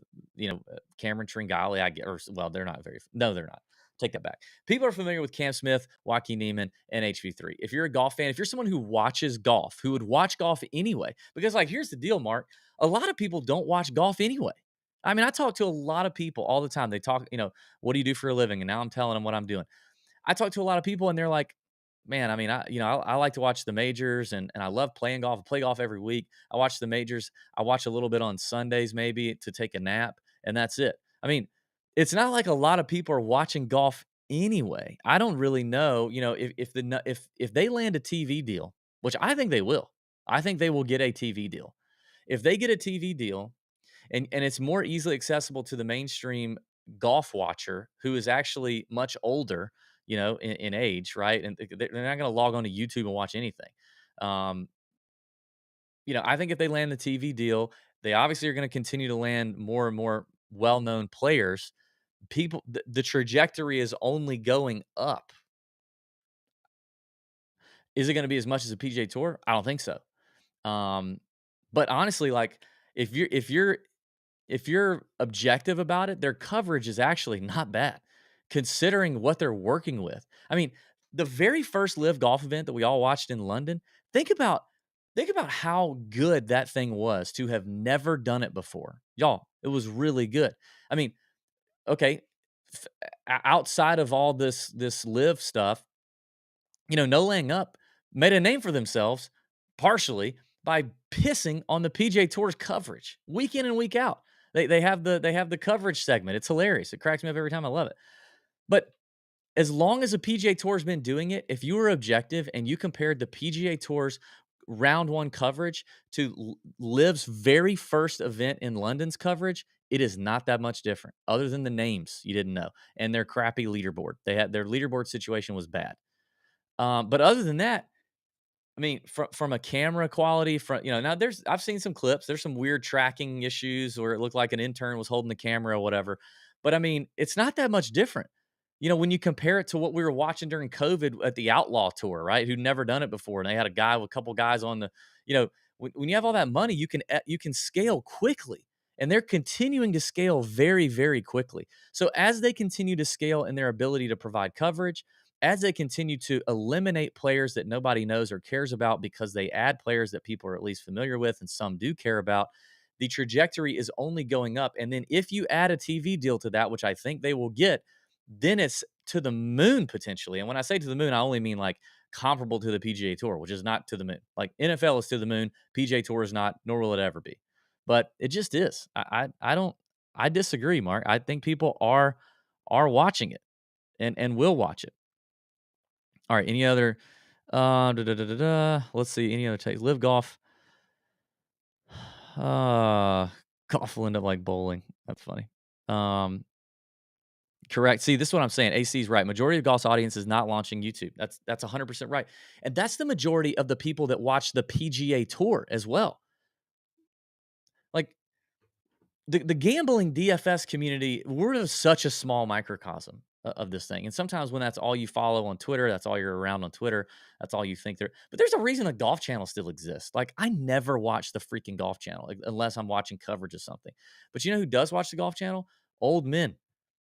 Cameron Tringale, I get, or well, they're not no, they're not. Take that back. People are familiar with Cam Smith, Joaquin Niemann, and HV3. If you're a golf fan, if you're someone who watches golf, who would watch golf anyway, because here's the deal, Mark. A lot of people don't watch golf anyway. I mean, I talk to a lot of people all the time. They talk, what do you do for a living? And now I'm telling them what I'm doing. I talk to a lot of people and they're like, man, I mean, I like to watch the majors and I love playing golf. I play golf every week. I watch the majors. I watch a little bit on Sundays, maybe to take a nap, and that's it. I mean, it's not like a lot of people are watching golf anyway. I don't really know, if they land a TV deal, which I think they will. I think they will get a TV deal. If they get a TV deal and it's more easily accessible to the mainstream golf watcher who is actually much older, in age, right? And they're not going to log on to YouTube and watch anything. Um, I think if they land the TV deal, they obviously are going to continue to land more and more well-known players. The trajectory is only going up. Is it gonna be as much as a PGA Tour? I don't think so. Um, but honestly, like, if you're objective about it, their coverage is actually not bad considering what they're working with. I mean, the very first live golf event that we all watched in London, think about think about how good that thing was to have never done it before. Y'all, it was really good. I mean, okay, outside of all this live stuff, no laying up made a name for themselves partially by pissing on the PJ Tour's coverage week in and week out. They have the coverage segment. It's hilarious. It cracks me up every time. I love it. But as long as the PGA Tour's been doing it, if you were objective and you compared the PGA Tour's round one coverage to Liv's very first event in London's coverage, it is not that much different, other than the names you didn't know and their crappy leaderboard. They had their leaderboard situation was bad. But other than that, I mean, from a camera quality, now I've seen some clips. There's some weird tracking issues where it looked like an intern was holding the camera or whatever. But I mean, it's not that much different. When you compare it to what we were watching during COVID at the Outlaw Tour, right? Who'd never done it before, and they had a couple guys on the, when you have all that money, you can scale quickly, and they're continuing to scale very, very quickly. So as they continue to scale in their ability to provide coverage, as they continue to eliminate players that nobody knows or cares about because they add players that people are at least familiar with and some do care about, the trajectory is only going up. And then if you add a TV deal to that, which I think they will get, then it's to the moon potentially. And when I say to the moon, I only mean like comparable to the PGA Tour, which is not to the moon. Like NFL is to the moon, PGA Tour is not, nor will it ever be. But it just is. I disagree, Mark. I think people are watching it and will watch it. All right. Any other? Let's see. Any other takes? Live golf. Golf will end up like bowling. That's funny. Correct. See, this is what I'm saying. AC is right. Majority of golf's audience is not launching YouTube. That's 100% right, and that's the majority of the people that watch the PGA Tour as well. Like the gambling DFS community, we're such a small microcosm of this thing. And sometimes when that's all you follow on Twitter, that's all you're around on Twitter, that's all you think there. But there's a reason the Golf Channel still exists. Like I never watch the freaking Golf Channel unless I'm watching coverage of something. But you know who does watch the Golf Channel? Old men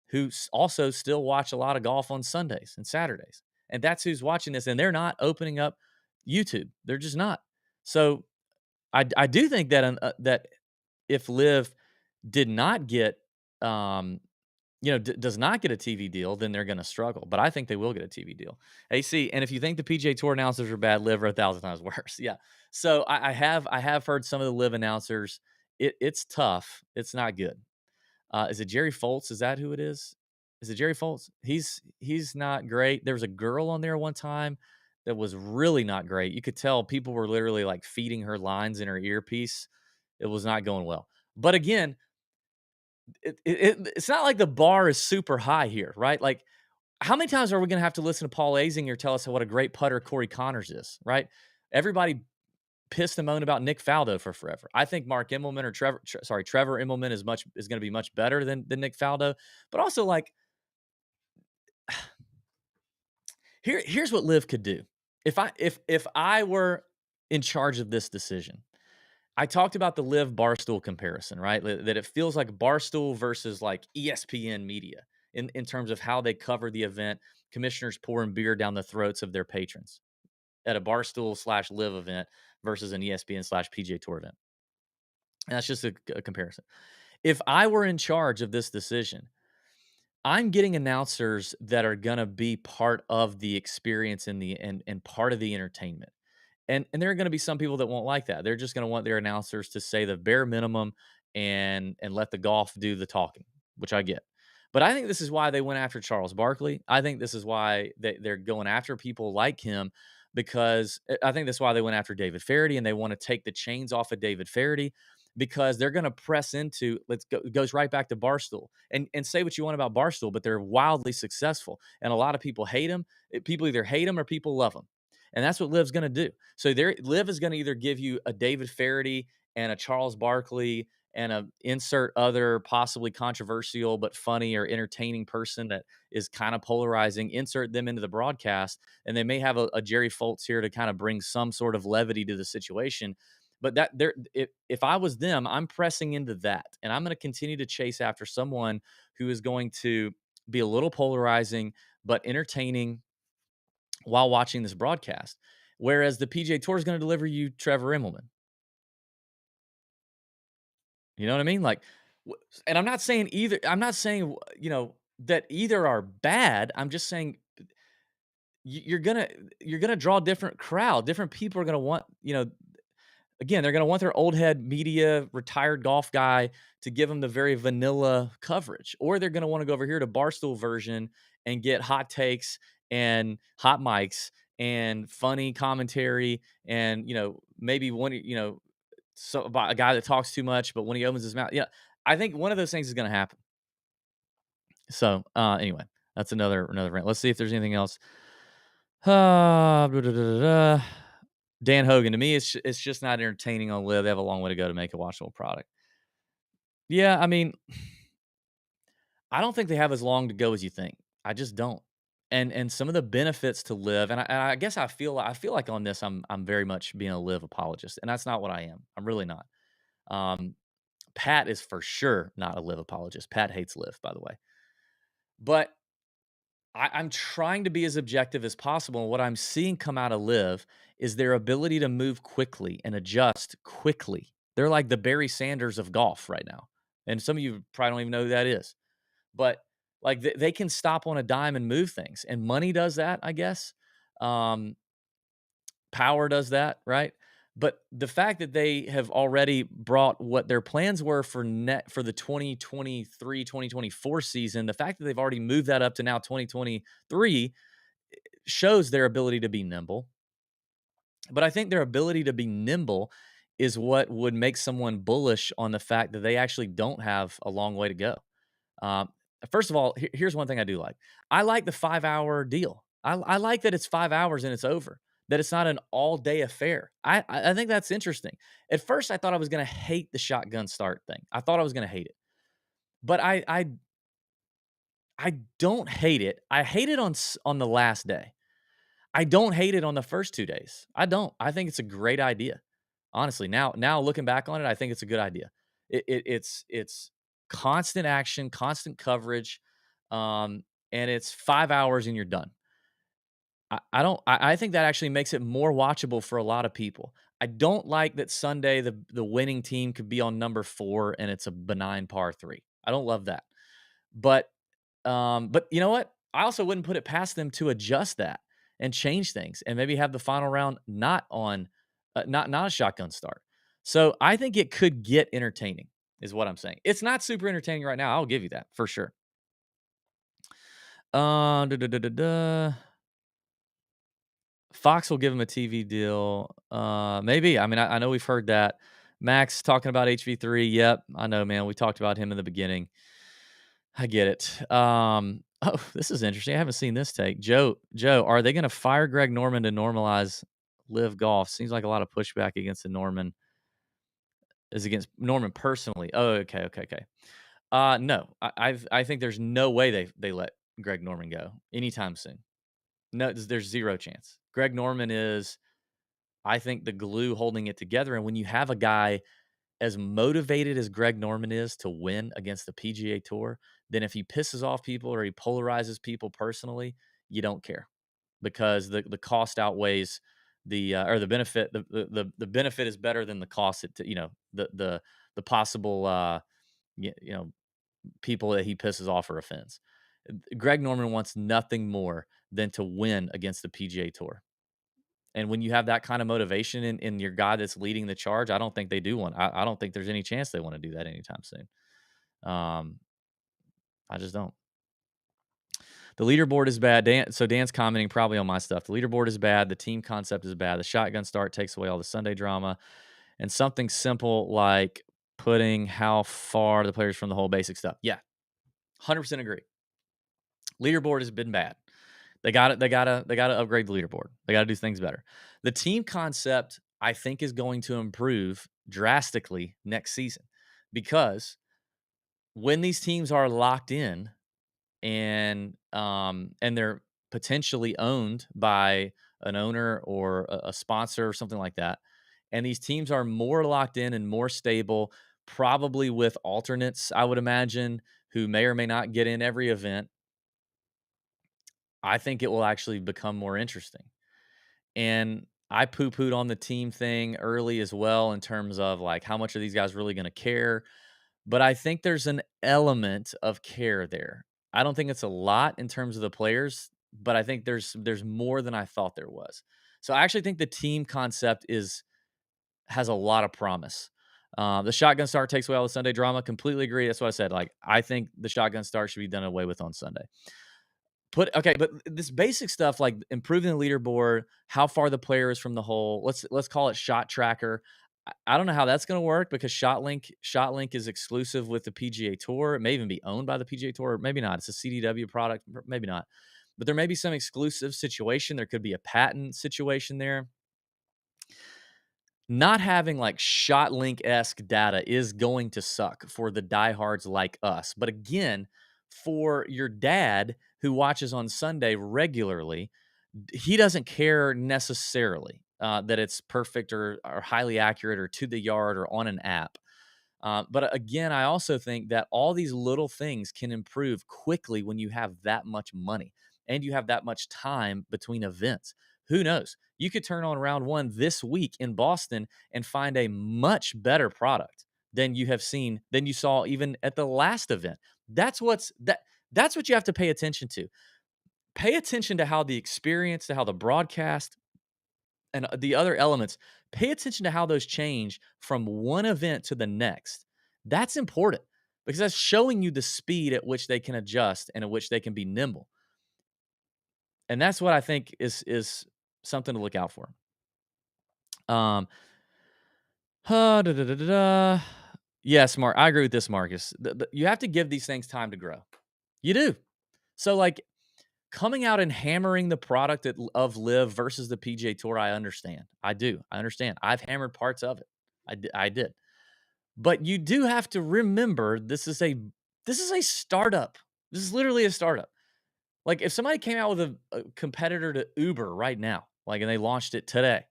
who also still watch a lot of golf on Sundays and Saturdays. And that's who's watching this. And they're not opening up YouTube. They're just not. So I do think that if Live did not get, does not get a TV deal, then they're going to struggle. But I think they will get a TV deal. AC, and if you think the PGA Tour announcers are bad, Live are 1,000 times worse. Yeah. So I have heard some of the Live announcers. It's tough. It's not good. Is it Jerry Foltz? Is that who it is? Is it Jerry Foltz? He's not great. There was a girl on there one time that was really not great. You could tell people were literally like feeding her lines in her earpiece. It was not going well. But again, it's not like the bar is super high here, right? Like, how many times are we going to have to listen to Paul Azinger tell us what a great putter Corey Connors is, right? Everybody pissed and moaned about Nick Faldo for forever. I think Mark Immelman or Trevor Immelman is going to be much better than Nick Faldo. But also, like, here's what Liv could do. If I were in charge of this decision, I talked about the Live Barstool comparison, right? That it feels like Barstool versus like ESPN media in terms of how they cover the event. Commissioners pouring beer down the throats of their patrons at a Barstool/Live event versus an ESPN/PGA Tour event. And that's just a comparison. If I were in charge of this decision, I'm getting announcers that are going to be part of the experience and part of the entertainment. And there are going to be some people that won't like that. They're just going to want their announcers to say the bare minimum and let the golf do the talking, which I get. But I think this is why they went after Charles Barkley. I think this is why they're going after people like him, because I think that's why they went after David Feherty, and they want to take the chains off of David Feherty because they're going to press into, it goes right back to Barstool, and say what you want about Barstool, but they're wildly successful. And a lot of people hate him. People either hate him or people love him. And that's what Liv's going to do. So Liv is going to either give you a David Feherty and a Charles Barkley and a insert other possibly controversial but funny or entertaining person that is kind of polarizing, insert them into the broadcast, and they may have a Jerry Foltz here to kind of bring some sort of levity to the situation. But that there, if I was them, I'm pressing into that, and I'm going to continue to chase after someone who is going to be a little polarizing but entertaining while watching this broadcast. Whereas the PGA Tour is going to deliver you Trevor Immelman. You know what I mean? Like, and I'm not saying either. I'm not saying that either are bad. I'm just saying you're gonna draw a different crowd. Different people are gonna want again, they're going to want their old head media retired golf guy to give them the very vanilla coverage, or they're going to want to go over here to Barstool version and get hot takes and hot mics and funny commentary and maybe one so about a guy that talks too much, but when he opens his mouth, yeah, I think one of those things is going to happen. So anyway, that's another rant. Let's see if there's anything else. Dan Hogan, to me, it's just not entertaining on LIV. They have a long way to go to make a watchable product. Yeah, I mean, I don't think they have as long to go as you think. I just don't. And some of the benefits to LIV, and I guess I feel like on this I'm very much being a LIV apologist, and that's not what I am. I'm really not. Um, Pat is for sure not a LIV apologist. Pat hates LIV, by the way. But I'm trying to be as objective as possible. And what I'm seeing come out of LIV is their ability to move quickly and adjust quickly. They're like the Barry Sanders of golf right now. And some of you probably don't even know who that is. But like they can stop on a dime and move things. And money does that, I guess. Um, Power does that, right? But the fact that they have already brought what their plans were for the 2023-2024 season, the fact that they've already moved that up to now 2023 shows their ability to be nimble. But I think their ability to be nimble is what would make someone bullish on the fact that they actually don't have a long way to go. Um, First of all, here's one thing I do like. I like the 5-hour deal. I like that it's 5 hours and it's over. That it's not an all day affair. I think that's interesting. At first, I thought I was going to hate the shotgun start thing. I thought I was going to hate it, but I don't hate it. I hate it on the last day. I don't hate it on the first 2 days. I don't. I think it's a great idea. Honestly, now looking back on it, I think it's a good idea. It's constant action, constant coverage, and it's 5 hours and you're done. I don't. I think that actually makes it more watchable for a lot of people. I don't like that Sunday the winning team could be on number 4 and it's a benign par 3. I don't love that. But but you know what? I also wouldn't put it past them to adjust that and change things and maybe have the final round not on not a shotgun start. So I think it could get entertaining, is what I'm saying. It's not super entertaining right now. I'll give you that for sure. Da, da, da, da, da. Fox will give him a TV deal. Maybe. I mean, I know we've heard that. Max talking about HV3. Yep, I know, man. We talked about him in the beginning. I get it. Oh, this is interesting. I haven't seen this take. Joe, are they going to fire Greg Norman to normalize LIV Golf? Seems like a lot of pushback against the Norman is against Norman personally. Oh, okay. No, I think there's no way they let Greg Norman go anytime soon. No, there's zero chance. Greg Norman is, I think, the glue holding it together. And when you have a guy as motivated as Greg Norman is to win against the PGA Tour, then if he pisses off people or he polarizes people personally, you don't care because the cost outweighs or the benefit. The benefit is better than the cost. The possible people that he pisses off or offends. Greg Norman wants nothing more than to win against the PGA Tour. And when you have that kind of motivation in your guy that's leading the charge, I don't think they do want. I don't think there's any chance they want to do that anytime soon. I just don't. The leaderboard is bad. Dan's commenting probably on my stuff. The leaderboard is bad. The team concept is bad. The shotgun start takes away all the Sunday drama. And something simple like putting how far the players from the whole basic stuff. Yeah, 100% agree. Leaderboard has been bad. They got to upgrade the leaderboard. They got to do things better. The team concept, I think is going to improve drastically next season because when these teams are locked in and they're potentially owned by an owner or a sponsor or something like that, and these teams are more locked in and more stable, probably with alternates, I would imagine, who may or may not get in every event. I think it will actually become more interesting. And I poo-pooed on the team thing early as well in terms of, like, how much are these guys really gonna care? But I think there's an element of care there. I don't think it's a lot in terms of the players, but I think there's more than I thought there was. So I actually think the team concept has a lot of promise. The shotgun start takes away all the Sunday drama. Completely agree. That's what I said. Like, I think the shotgun start should be done away with on Sunday. But this basic stuff like improving the leaderboard, how far the player is from the hole. Let's call it shot tracker. I don't know how that's going to work because ShotLink is exclusive with the PGA Tour. It may even be owned by the PGA Tour. Maybe not. It's a CDW product. Maybe not. But there may be some exclusive situation. There could be a patent situation there. Not having like ShotLink-esque data is going to suck for the diehards like us. But again, for your dad who watches on Sunday regularly, he doesn't care necessarily that it's perfect or highly accurate or to the yard or on an app. But again, I also think that all these little things can improve quickly when you have that much money and you have that much time between events. Who knows? You could turn on round one this week in Boston and find a much better product than than you saw even at the last event. That's what you have to pay attention to. Pay attention to how the experience, to how the broadcast, and the other elements, pay attention to how those change from one event to the next. That's important because that's showing you the speed at which they can adjust and at which they can be nimble. And that's what I think is something to look out for. Um, da, da, da, da, da. Yes, Mark, I agree with this, Marcus. You have to give these things time to grow. You do. So, like, coming out and hammering the product of LIV versus the PGA Tour, I understand. I do. I understand. I've hammered parts of it. I did. But you do have to remember this is a startup. This is literally a startup. Like, if somebody came out with a competitor to Uber right now, like, and they launched it today.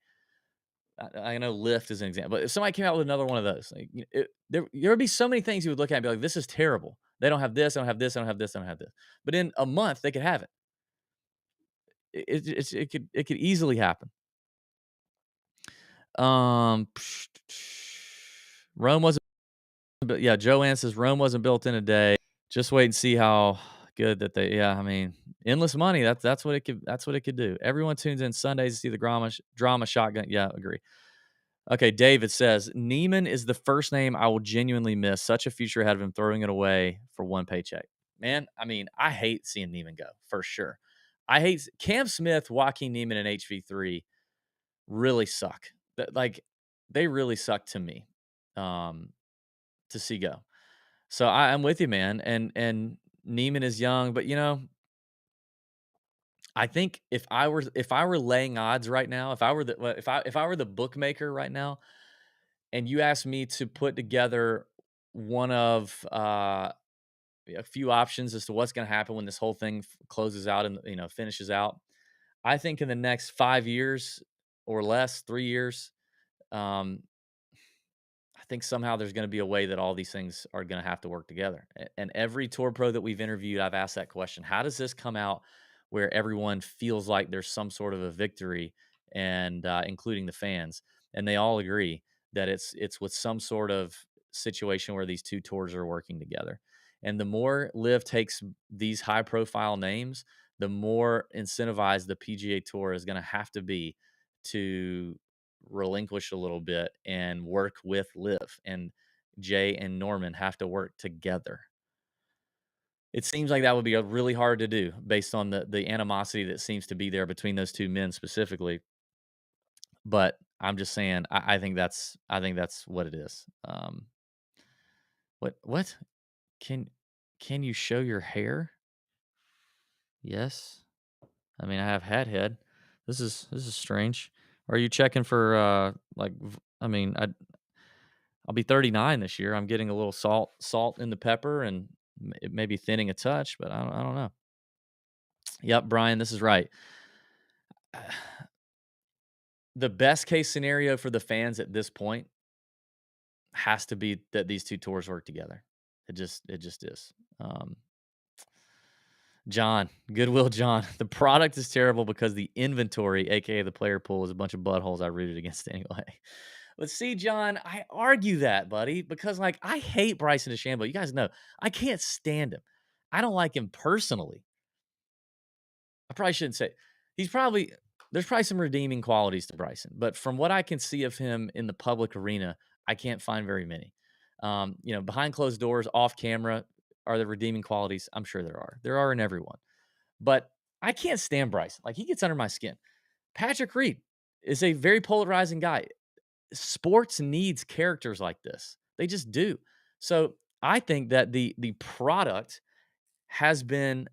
I know Lyft is an example, but if somebody came out with another one of those, like, there would be so many things you would look at and be like, "This is terrible. They don't have this. I don't have this. I don't have this. I don't have this." But in a month, they could have it. It could easily happen. Rome wasn't, but yeah, Joanne says Rome wasn't built in a day. Just wait and see how good that they. Yeah, I mean, endless money. That's what it could. That's what it could do. Everyone tunes in Sundays to see the drama shotgun. Yeah, agree. Okay, David says Neiman is the first name I will genuinely miss. Such a future ahead of him, throwing it away for one paycheck. Man, I mean, I hate seeing Neiman go for sure. I hate Cam Smith, Joaquin Neiman, and HV3 really suck. Like, they really suck to me um, to see go. So I'm with you, man. And Neiman is young, but I think if I were laying odds right now, if I were the bookmaker right now, and you asked me to put together one of a few options as to what's going to happen when this whole thing closes out and finishes out, I think in the next 5 years or less, 3 years, um, I think somehow there's going to be a way that all these things are going to have to work together. And every tour pro that we've interviewed, I've asked that question: how does this come out where everyone feels like there's some sort of a victory, and including the fans, and they all agree that it's with some sort of situation where these two tours are working together. And the more Liv takes these high profile names, the more incentivized the PGA Tour is going to have to be to relinquish a little bit and work with Liv, and Jay and Norman have to work together. It seems like that would be really hard to do based on the animosity that seems to be there between those two men specifically. But I'm just saying, I think that's what it is. What can can you show your hair? Yes. I mean, I have hat head. This is strange. Are you checking for, I mean, I'll be 39 this year. I'm getting a little salt in the pepper and it may be thinning a touch, but I don't know. Yep, Brian, this is right. The best case scenario for the fans at this point has to be that these 2 tours work together. It just is. Um, John, Goodwill John, the product is terrible because the inventory, aka the player pool, is a bunch of buttholes I rooted against anyway. But see, John, I argue that, buddy, because like I hate Bryson DeChambeau. You guys know I can't stand him. I don't like him personally. I probably shouldn't say he's probably there's probably some redeeming qualities to Bryson, but from what I can see of him in the public arena, I can't find very many. Behind closed doors, off camera, are there redeeming qualities? I'm sure there are. There are in everyone. But I can't stand Bryson. Like he gets under my skin. Patrick Reed is a very polarizing guy. Sports needs characters like this. They just do. So I think that the product has been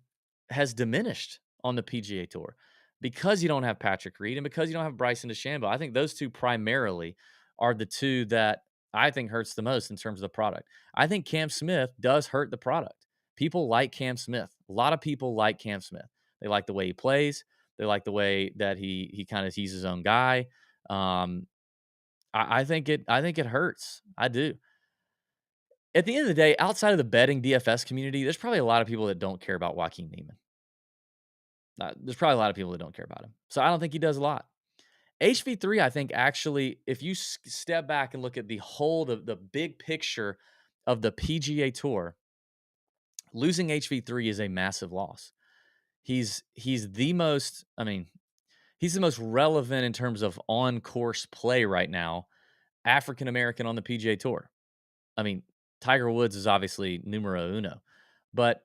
has diminished on the PGA Tour because you don't have Patrick Reed and because you don't have Bryson DeChambeau. I think those two primarily are the two that I think hurts the most in terms of the product. I think Cam Smith does hurt the product. People like Cam Smith. A lot of people like Cam Smith. They like the way he plays. They like the way that he kind of he's his own guy. Um, I think it hurts. I do. At the end of the day, outside of the betting DFS community, there's probably a lot of people that don't care about Joaquin Neiman. There's probably a lot of people that don't care about him. So I don't think he does a lot. HV3, I think actually, if you step back and look at the whole, the big picture of the PGA Tour, losing HV3 is a massive loss. He's the most, I mean, he's the most relevant in terms of on course play right now, African American on the PGA Tour. I mean, Tiger Woods is obviously numero uno, but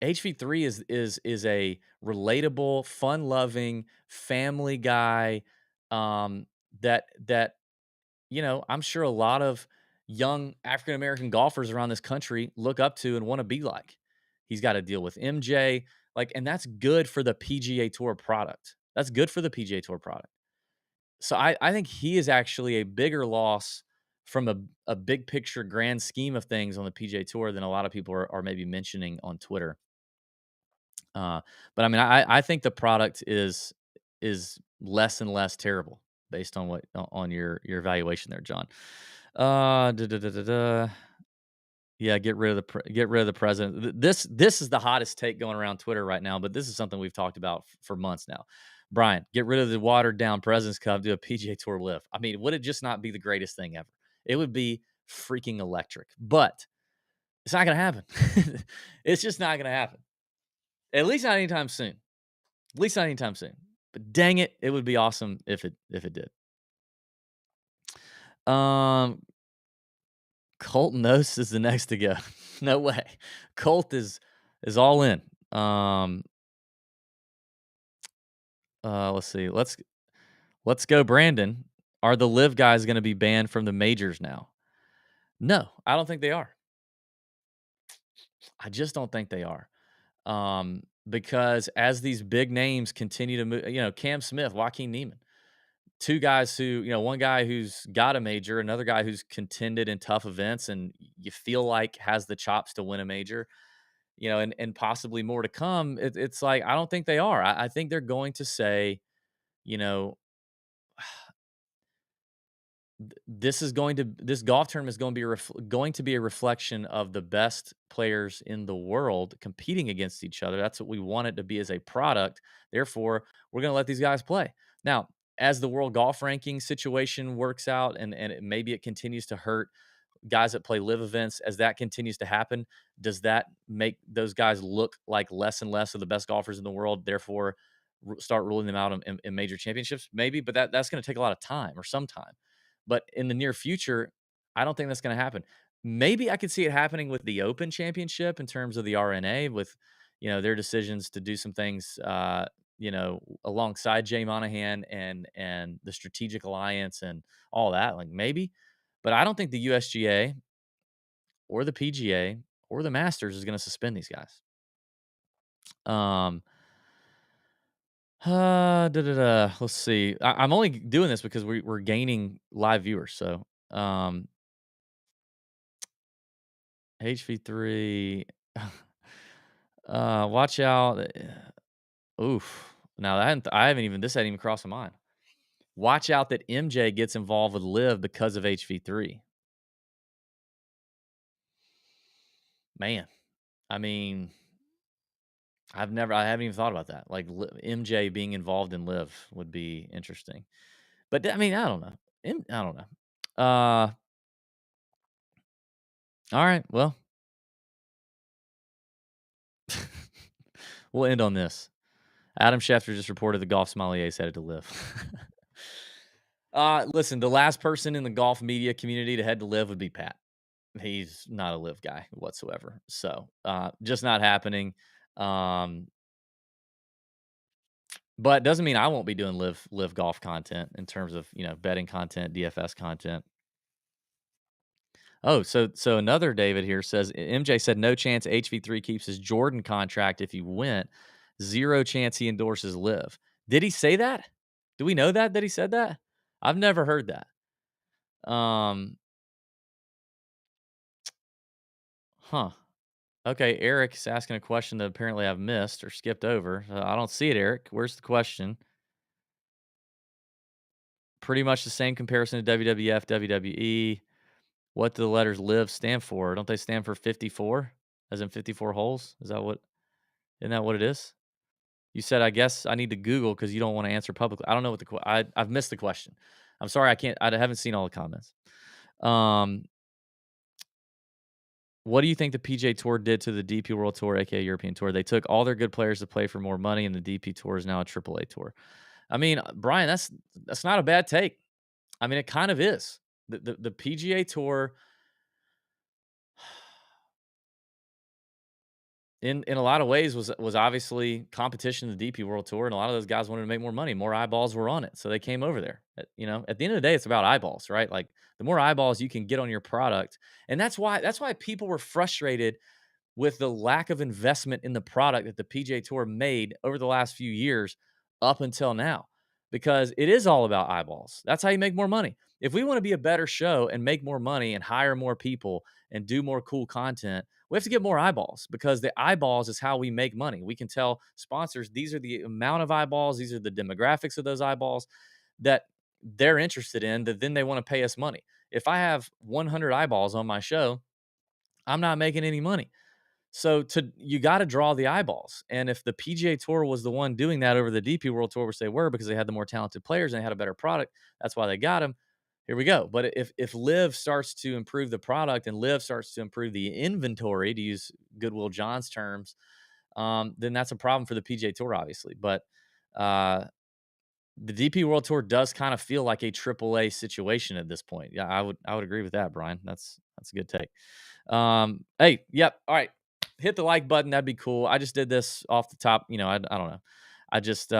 HV3 is a relatable, fun-loving family guy, um, that I'm sure a lot of young African American golfers around this country look up to and want to be like. He's got to deal with MJ, and that's good for the PGA Tour product. That's good for the PGA Tour product. So I think he is actually a bigger loss from a big picture grand scheme of things on the PGA Tour than a lot of people are maybe mentioning on Twitter. Uh, but I mean, I think the product is less and less terrible based on what on your evaluation there, John. Da, da, da, da, da. Yeah, get rid of the president. This is the hottest take going around Twitter right now, but this is something we've talked about for months now. Brian, get rid of the watered down President's Cup, do a PGA Tour live. I mean, would it just not be the greatest thing ever? It would be freaking electric, but it's not going to happen. It's just not going to happen. At least not anytime soon. At least not anytime soon. But dang it, it would be awesome if it did. Um, Colt Knost is the next to go. No way. Colt is all in. Let's see. Let's go, Brandon. Are the live guys going to be banned from the majors now? No, I don't think they are. I just don't think they are. Because as these big names continue to move, Cam Smith, Joaquin Neiman, two guys who, one guy who's got a major, another guy who's contended in tough events and you feel like has the chops to win a major, and possibly more to come. It's like, I don't think they are. I think they're going to say, you know, this golf tournament is going to be going to be a reflection of the best players in the world competing against each other. That's what we want it to be as a product. Therefore, we're going to let these guys play. Now, as the world golf ranking situation works out and maybe it continues to hurt guys that play live events, as that continues to happen, does that make those guys look like less and less of the best golfers in the world? Therefore, start ruling them out in major championships? Maybe, but that's going to take a lot of time or some time. But in the near future, I don't think that's going to happen. Maybe I could see it happening with the Open Championship in terms of the RNA with, their decisions to do some things, alongside Jay Monahan and the Strategic Alliance and all that. Like maybe, but I don't think the USGA or the PGA or the Masters is going to suspend these guys. Let's see. I'm only doing this because we're gaining live viewers. So, HV3. Watch out. Oof. Now I haven't even this hadn't even crossed my mind. Watch out that MJ gets involved with Live because of HV3. Man, I mean, I haven't even thought about that. Like MJ being involved in Live would be interesting. But I mean, I don't know. I don't know. All right. Well, we'll end on this. Adam Schefter just reported the golf sommelier is headed to Live. Listen, the last person in the golf media community to head to Live would be Pat. He's not a Live guy whatsoever. So, just not happening. Um, but doesn't mean I won't be doing live golf content in terms of, betting content, DFS content. Oh, so another David here says MJ said no chance HV3 keeps his Jordan contract if he went. Zero chance he endorses Live. Did he say that? Do we know that he said that? I've never heard that. Huh. Okay, Eric's asking a question that apparently I've missed or skipped over. I don't see it, Eric. Where's the question? Pretty much the same comparison to WWF, WWE. What do the letters live stand for? Don't they stand for 54? As in 54 holes? Isn't that what it is? You said, I guess I need to Google because you don't want to answer publicly. I don't know what I've missed the question. I'm sorry, I haven't seen all the comments. Um, what do you think the PGA Tour did to the DP World Tour, aka European Tour? They took all their good players to play for more money, and the DP Tour is now a AAA tour. I mean, Brian, that's not a bad take. I mean, it kind of is. The PGA Tour in a lot of ways was obviously competition to the DP World Tour, and a lot of those guys wanted to make more money. More eyeballs were on it, so they came over there. At the end of the day, it's about eyeballs, right? Like the more eyeballs you can get on your product, and that's why people were frustrated with the lack of investment in the product that the PGA Tour made over the last few years up until now, because it is all about eyeballs. That's how you make more money. If we want to be a better show and make more money and hire more people and do more cool content, we have to get more eyeballs, because the eyeballs is how we make money. We can tell sponsors these are the amount of eyeballs, these are the demographics of those eyeballs that they're interested in, that then they want to pay us money. If I have 100 eyeballs on my show, I'm not making any money. So you got to draw the eyeballs. And if the PGA Tour was the one doing that over the DP World Tour, which they were because they had the more talented players and they had a better product, that's why they got them. Here we go. But if Live starts to improve the product and Live starts to improve the inventory, to use Goodwill John's terms, then that's a problem for the PGA Tour, obviously. But uh, the DP World Tour does kind of feel like a AAA situation at this point. Yeah, I would agree with that, Brian. That's a good take. Hey, yep. All right. Hit the like button. That'd be cool. I just did this off the top. I don't know. I just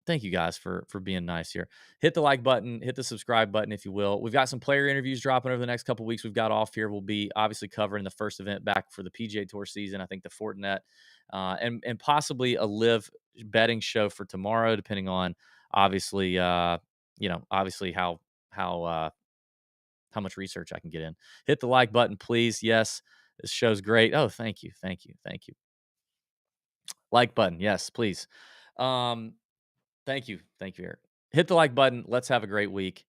thank you guys for being nice here. Hit the like button, hit the subscribe button if you will. We've got some player interviews dropping over the next couple weeks. We've got off here. We'll be obviously covering the first event back for the PGA Tour season. I think the Fortinet, and possibly a live betting show for tomorrow, depending on obviously obviously how much research I can get in. Hit the like button, please. Yes, this show's great. Oh, thank you, thank you, thank you. Like button, yes, please. Thank you, Eric. Hit the like button. Let's have a great week.